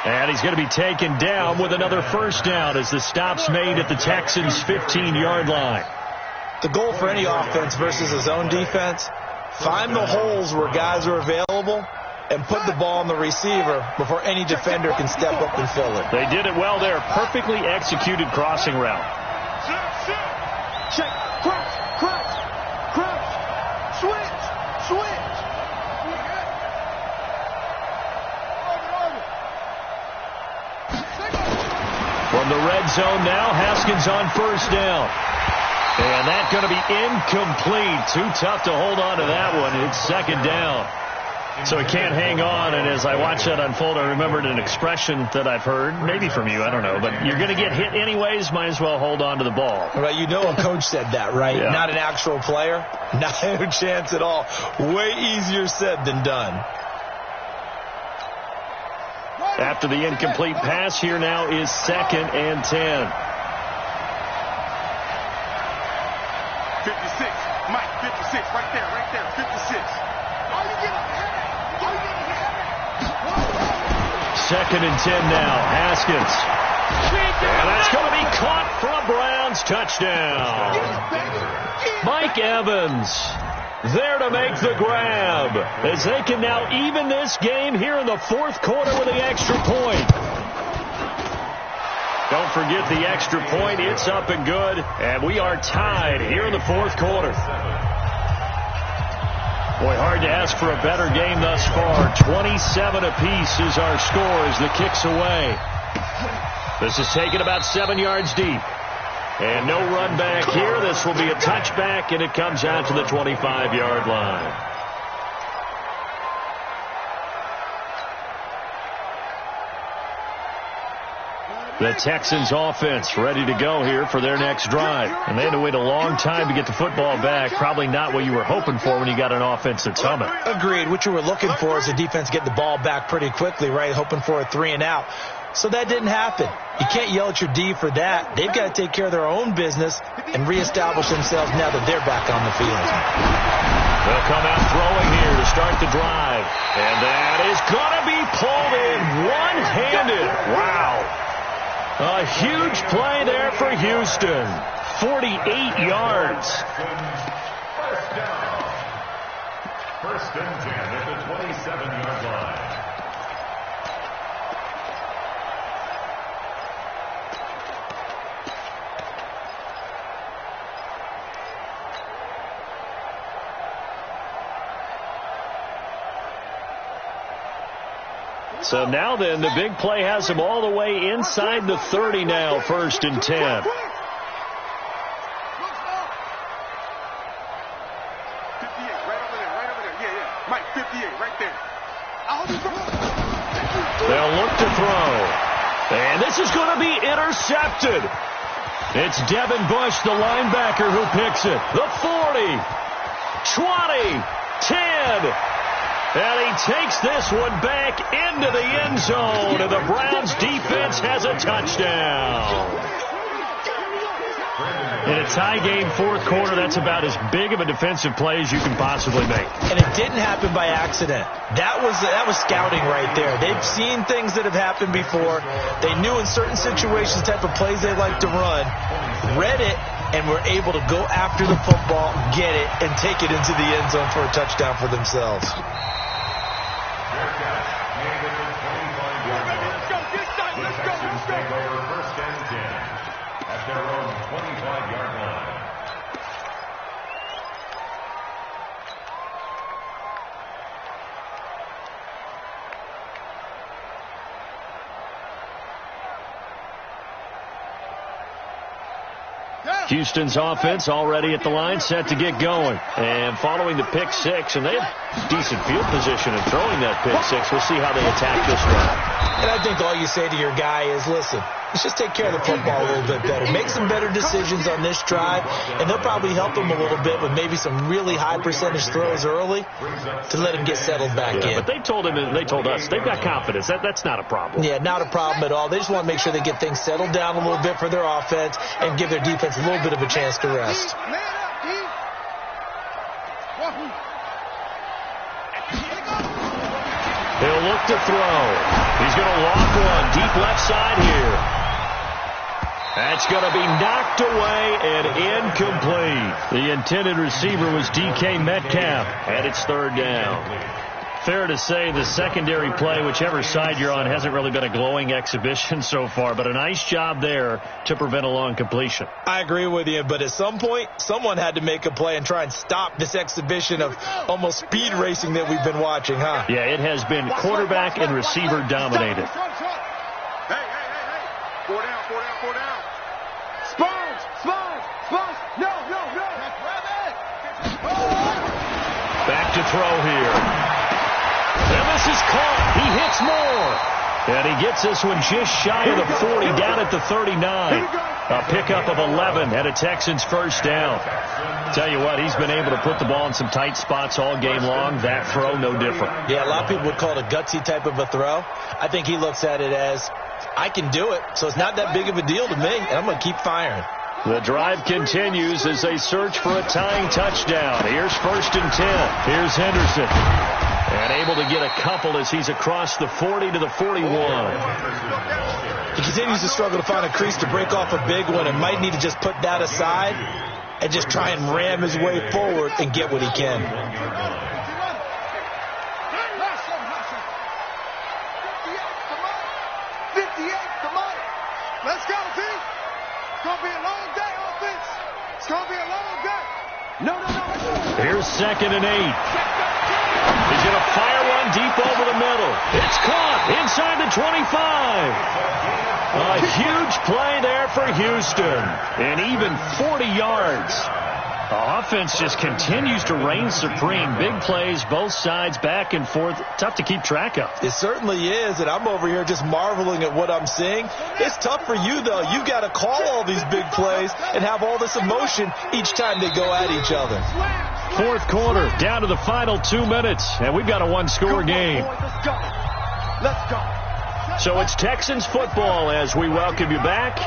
And he's going to be taken down with another first down as the stop's made at the Texans' 15-yard line. The goal for any offense versus a zone defense, find the holes where guys are available and put the ball on the receiver before any defender can step up and fill it. They did it well there. Perfectly executed crossing route. Check. Crouch. Crouch. Crouch. Switch. Switch. From the red zone now, Haskins on first down. And that's going to be incomplete. Too tough to hold on to that one. It's 2nd down. So he can't hang on, and as I watch that unfold, I remembered an expression that I've heard, maybe from you, I don't know, but you're going to get hit anyways, might as well hold on to the ball. Right, you know a coach said that, right? Yeah. Not an actual player. Not a chance at all. Way easier said than done. After the incomplete pass, here now is 2nd and 10. 56. Mike, 56. Right there, 56. All you get is 2nd and 10 now. Haskins. And that's going to be caught for a Browns touchdown. Mike Evans there to make the grab as they can now even this game here in the 4th quarter with the extra point. Don't forget the extra point. It's up and good, and we are tied here in the 4th quarter. Boy, hard to ask for a better game thus far. 27 apiece is our score as the kick's away. This is taken about 7 yards deep. And no run back here. This will be a touchback, and it comes out to the 25-yard line. The Texans offense ready to go here for their next drive. And they had to wait a long time to get the football back. Probably not what you were hoping for when you got an offense that's humming. Agreed. What you were looking for is the defense get the ball back pretty quickly, right? Hoping for a 3 and out. So that didn't happen. You can't yell at your D for that. They've got to take care of their own business and reestablish themselves now that they're back on the field. They'll come out throwing here to start the drive. And that is going to be pulled in one-handed. Wow. A huge play there for Houston. 48 yards. First and 10 at the 27-yard line. So now then, the big play has them all the way inside the 30 now, 1st and 10. right over there. Yeah. Mike, 58, right there. They'll look to throw. And this is going to be intercepted. It's Devin Bush, the linebacker, who picks it. The 40, 20, 10. And he takes this one back into the end zone, and the Browns defense has a touchdown. In a tie game, fourth quarter, that's about as big of a defensive play as you can possibly make. And it didn't happen by accident. That was scouting right there. They've seen things that have happened before. They knew in certain situations the type of plays they like to run, read it, and were able to go after the football, get it, and take it into the end zone for a touchdown for themselves. At their own 25-yard line. Houston's offense already at the line, set to get going. And following the pick six, and they have decent field position in throwing that pick six. We'll see how they attack this one. And I think all you say to your guy is, listen, let's just take care of the football a little bit better. Make some better decisions on this drive, and they'll probably help him a little bit with maybe some really high percentage throws early to let him get settled back in. But they told him, and they told us, they've got confidence. That's not a problem. Yeah, not a problem at all. They just want to make sure they get things settled down a little bit for their offense and give their defense a little bit of a chance to rest. He'll look to throw. He's going to lock one deep left side here. That's going to be knocked away and incomplete. The intended receiver was DK Metcalf, and it's third down. Fair to say the secondary play, whichever side you're on, hasn't really been a glowing exhibition so far, but a nice job there to prevent a long completion. I agree with you, but at some point, someone had to make a play and try and stop this exhibition of almost speed racing that we've been watching, huh? Yeah, it has been quarterback and receiver dominated. Hey. Four down. Sponge. No. Back to throw here. And this is caught. He hits more. And he gets this one just shy of the 40, down at the 39. A pickup of 11 and a Texans first down. Tell you what, he's been able to put the ball in some tight spots all game long. That throw, no different. Yeah, a lot of people would call it a gutsy type of a throw. I think he looks at it as, I can do it, so it's not that big of a deal to me, and I'm going to keep firing. The drive continues as they search for a tying touchdown. Here's 1st and 10. Here's Henderson. And able to get a couple as he's across the 40 to the 41. He continues to struggle to find a crease to break off a big one and might need to just put that aside and just try and ram his way forward and get what he can. Let's go, team. It's going to be a long day, offense. It's going to be a long day. No. Here's 2nd and 8. He's going to fire one deep over the middle. It's caught inside the 25. A huge play there for Houston. And even 40 yards. The offense just continues to reign supreme. Big plays, both sides, back and forth. Tough to keep track of. It certainly is, and I'm over here just marveling at what I'm seeing. It's tough for you, though. You've got to call all these big plays and have all this emotion each time they go at each other. Fourth quarter, down to the final 2 minutes, and we've got a one-score game. Let's go. So it's Texans football as we welcome you back.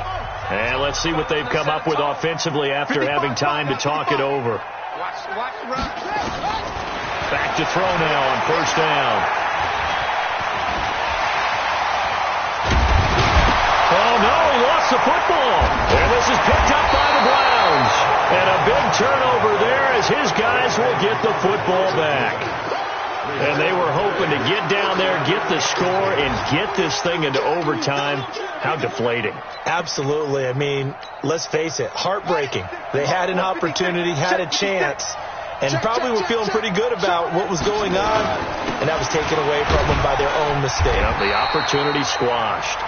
And let's see what they've come up with offensively after having time to talk it over. Back to throw now on 1st down. Oh, no, he lost the football. And this is picked up by the Browns. And a big turnover there as his guys will get the football back. And they were hoping to get down there, get the score, and get this thing into overtime. How deflating. Absolutely. I mean, let's face it, heartbreaking. They had an opportunity, had a chance, and probably were feeling pretty good about what was going on, and that was taken away from them by their own mistake. Yep, the opportunity squashed.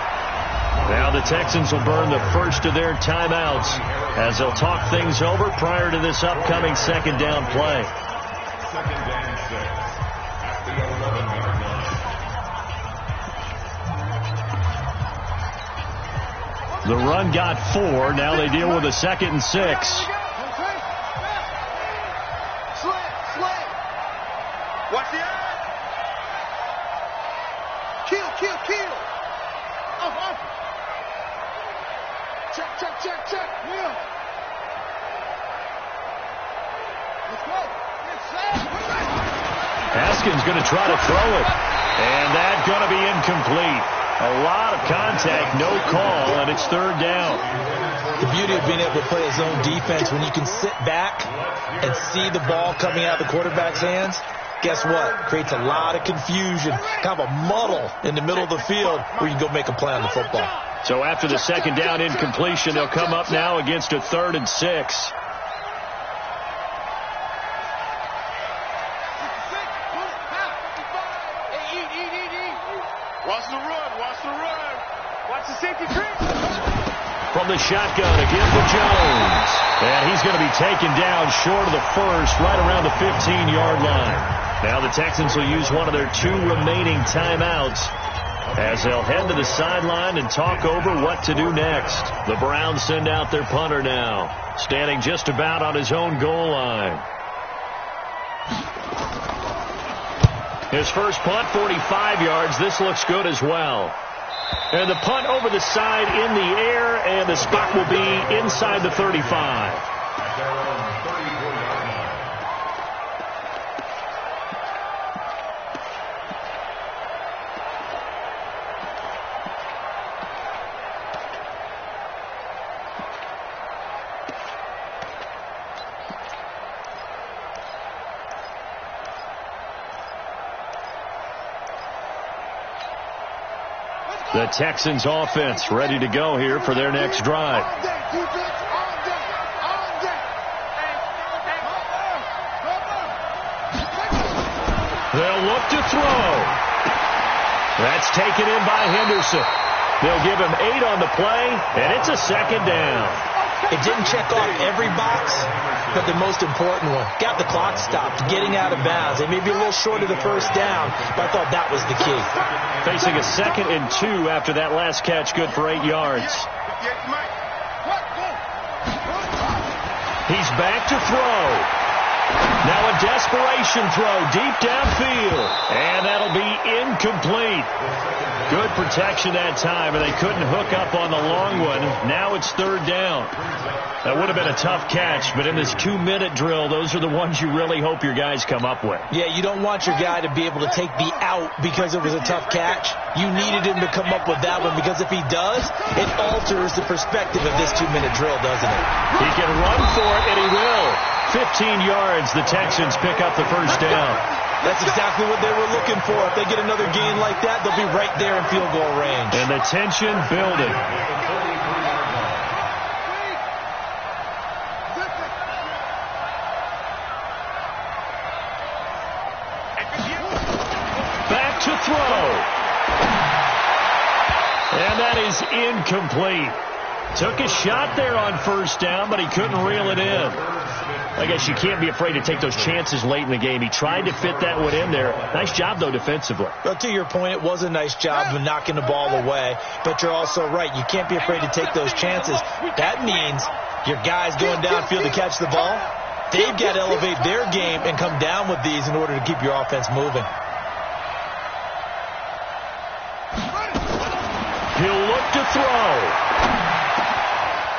Now the Texans will burn the first of their timeouts as they'll talk things over prior to this upcoming 2nd down play. 2nd and 6 at the 11-yard line. The run got 4. Now they deal with a 2nd and 6. Slant. Watch the eye. Kill. Up. Check. Yeah. Let's go. Haskins going to try to throw it. And that's going to be incomplete. A lot of contact, no call, and it's 3rd down. The beauty of being able to play a zone defense, when you can sit back and see the ball coming out of the quarterback's hands, guess what? Creates a lot of confusion, kind of a muddle in the middle of the field where you can go make a play on the football. So after the 2nd down incompletion, they'll come up now against a 3rd and 6. Watch the safety creep. From the shotgun again to Jones. And he's going to be taken down short of the first, right around the 15-yard line. Now the Texans will use one of their 2 remaining timeouts as they'll head to the sideline and talk over what to do next. The Browns send out their punter now, standing just about on his own goal line. His first punt, 45 yards. This looks good as well. And the punt over the side in the air, and the spot will be inside the 35. The Texans offense ready to go here for their next drive. They'll look to throw. That's taken in by Henderson. They'll give him 8 on the play, and it's a 2nd down. It didn't check off every box, but the most important one. Got the clock stopped, getting out of bounds. They may be a little short of the first down, but I thought that was the key. Facing a 2nd and 2 after that last catch, good for 8 yards. He's back to throw. Now a desperation throw deep downfield, and that'll be incomplete. Good protection that time, and they couldn't hook up on the long one. Now it's 3rd down. That would have been a tough catch, but in this 2-minute drill, those are the ones you really hope your guys come up with. Yeah, you don't want your guy to be able to take the out because it was a tough catch. You needed him to come up with that one, because if he does, it alters the perspective of this 2-minute drill, doesn't it? He can run for it, and he will. 15 yards, the Texans pick up the first down. That's exactly what they were looking for. If they get another gain like that, they'll be right there in field goal range. And the tension building. Back to throw. And that is incomplete. Took a shot there on first down, but he couldn't reel it in. I guess you can't be afraid to take those chances late in the game. He tried to fit that one in there. Nice job, though, defensively. Well, to your point, it was a nice job of knocking the ball away. But you're also right. You can't be afraid to take those chances. That means your guys going downfield to catch the ball, they've got to elevate their game and come down with these in order to keep your offense moving. He'll look to throw.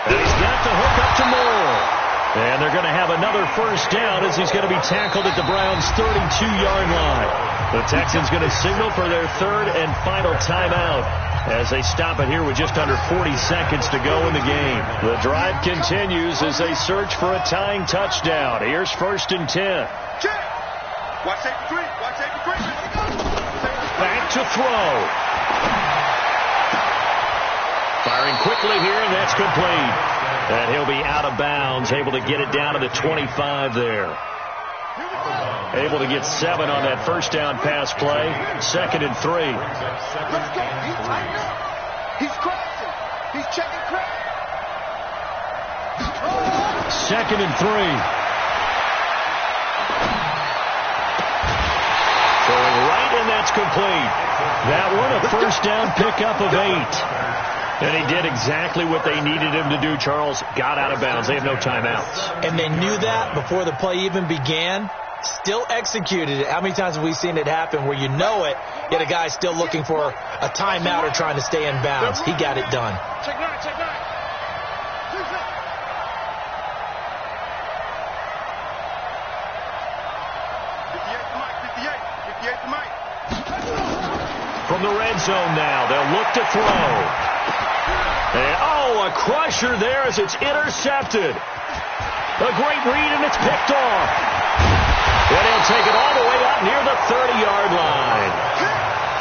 And he's got the hook up to Moore. And they're going to have another first down as he's going to be tackled at the Browns' 32-yard line. The Texans going to signal for their 3rd and final timeout as they stop it here with just under 40 seconds to go in the game. The drive continues as they search for a tying touchdown. Here's 1st and 10. Watch safety creep. Watch safety creep. Back to throw. Firing quickly here, and that's complete. And he'll be out of bounds, able to get it down to the 25 there. Able to get 7 on that first down pass play. 2nd and 3. Let's go. He's tightened up. He's crossing. He's checking crack. 2nd and 3. Throwing right, and that's complete. That one a first down pickup of 8. And he did exactly what they needed him to do, Charles. Got out of bounds. They have no timeouts. And they knew that before the play even began. Still executed it. How many times have we seen it happen where you know it, yet a guy's still looking for a timeout or trying to stay in bounds? He got it done. Check 9, check 9. From the red zone now, they'll look to throw. And, a crusher there as it's intercepted. A great read, and it's picked off. And he'll take it all the way up near the 30-yard line.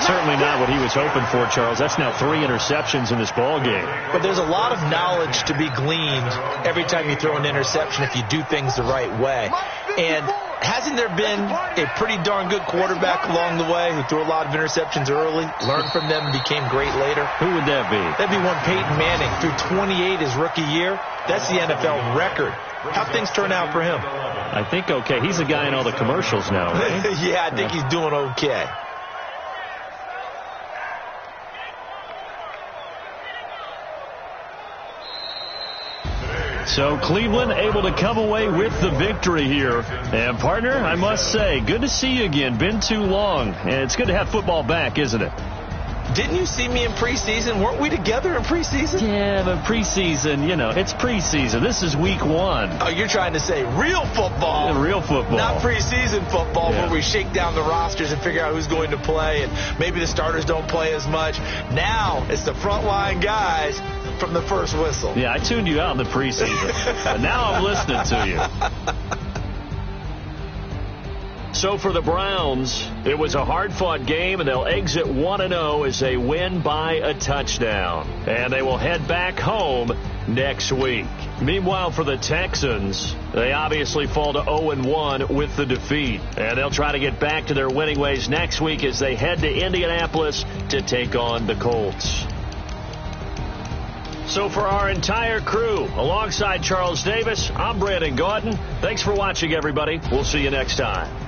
Certainly not what he was hoping for, Charles. That's now 3 interceptions in this ball game. But there's a lot of knowledge to be gleaned every time you throw an interception if you do things the right way. And hasn't there been a pretty darn good quarterback along the way who threw a lot of interceptions early, learned from them, and became great later? Who would that be? That'd be one Peyton Manning. Threw 28 his rookie year. That's the NFL record. How'd things turn out for him? I think okay. He's the guy in all the commercials now, right? Yeah, I think he's doing okay. So Cleveland able to come away with the victory here. And, partner, I must say, good to see you again. Been too long. And it's good to have football back, isn't it? Didn't you see me in preseason? Weren't we together in preseason? Yeah, but preseason, it's preseason. This is week 1. Oh, you're trying to say real football. Yeah, real football. Not preseason football where we shake down the rosters and figure out who's going to play, and maybe the starters don't play as much. Now it's the frontline guys from the first whistle. Yeah, I tuned you out in the preseason. But now I'm listening to you. So for the Browns, it was a hard-fought game, and they'll exit 1-0 as they win by a touchdown. And they will head back home next week. Meanwhile, for the Texans, they obviously fall to 0-1 with the defeat. And they'll try to get back to their winning ways next week as they head to Indianapolis to take on the Colts. So for our entire crew, alongside Charles Davis, I'm Brandon Gaudin. Thanks for watching, everybody. We'll see you next time.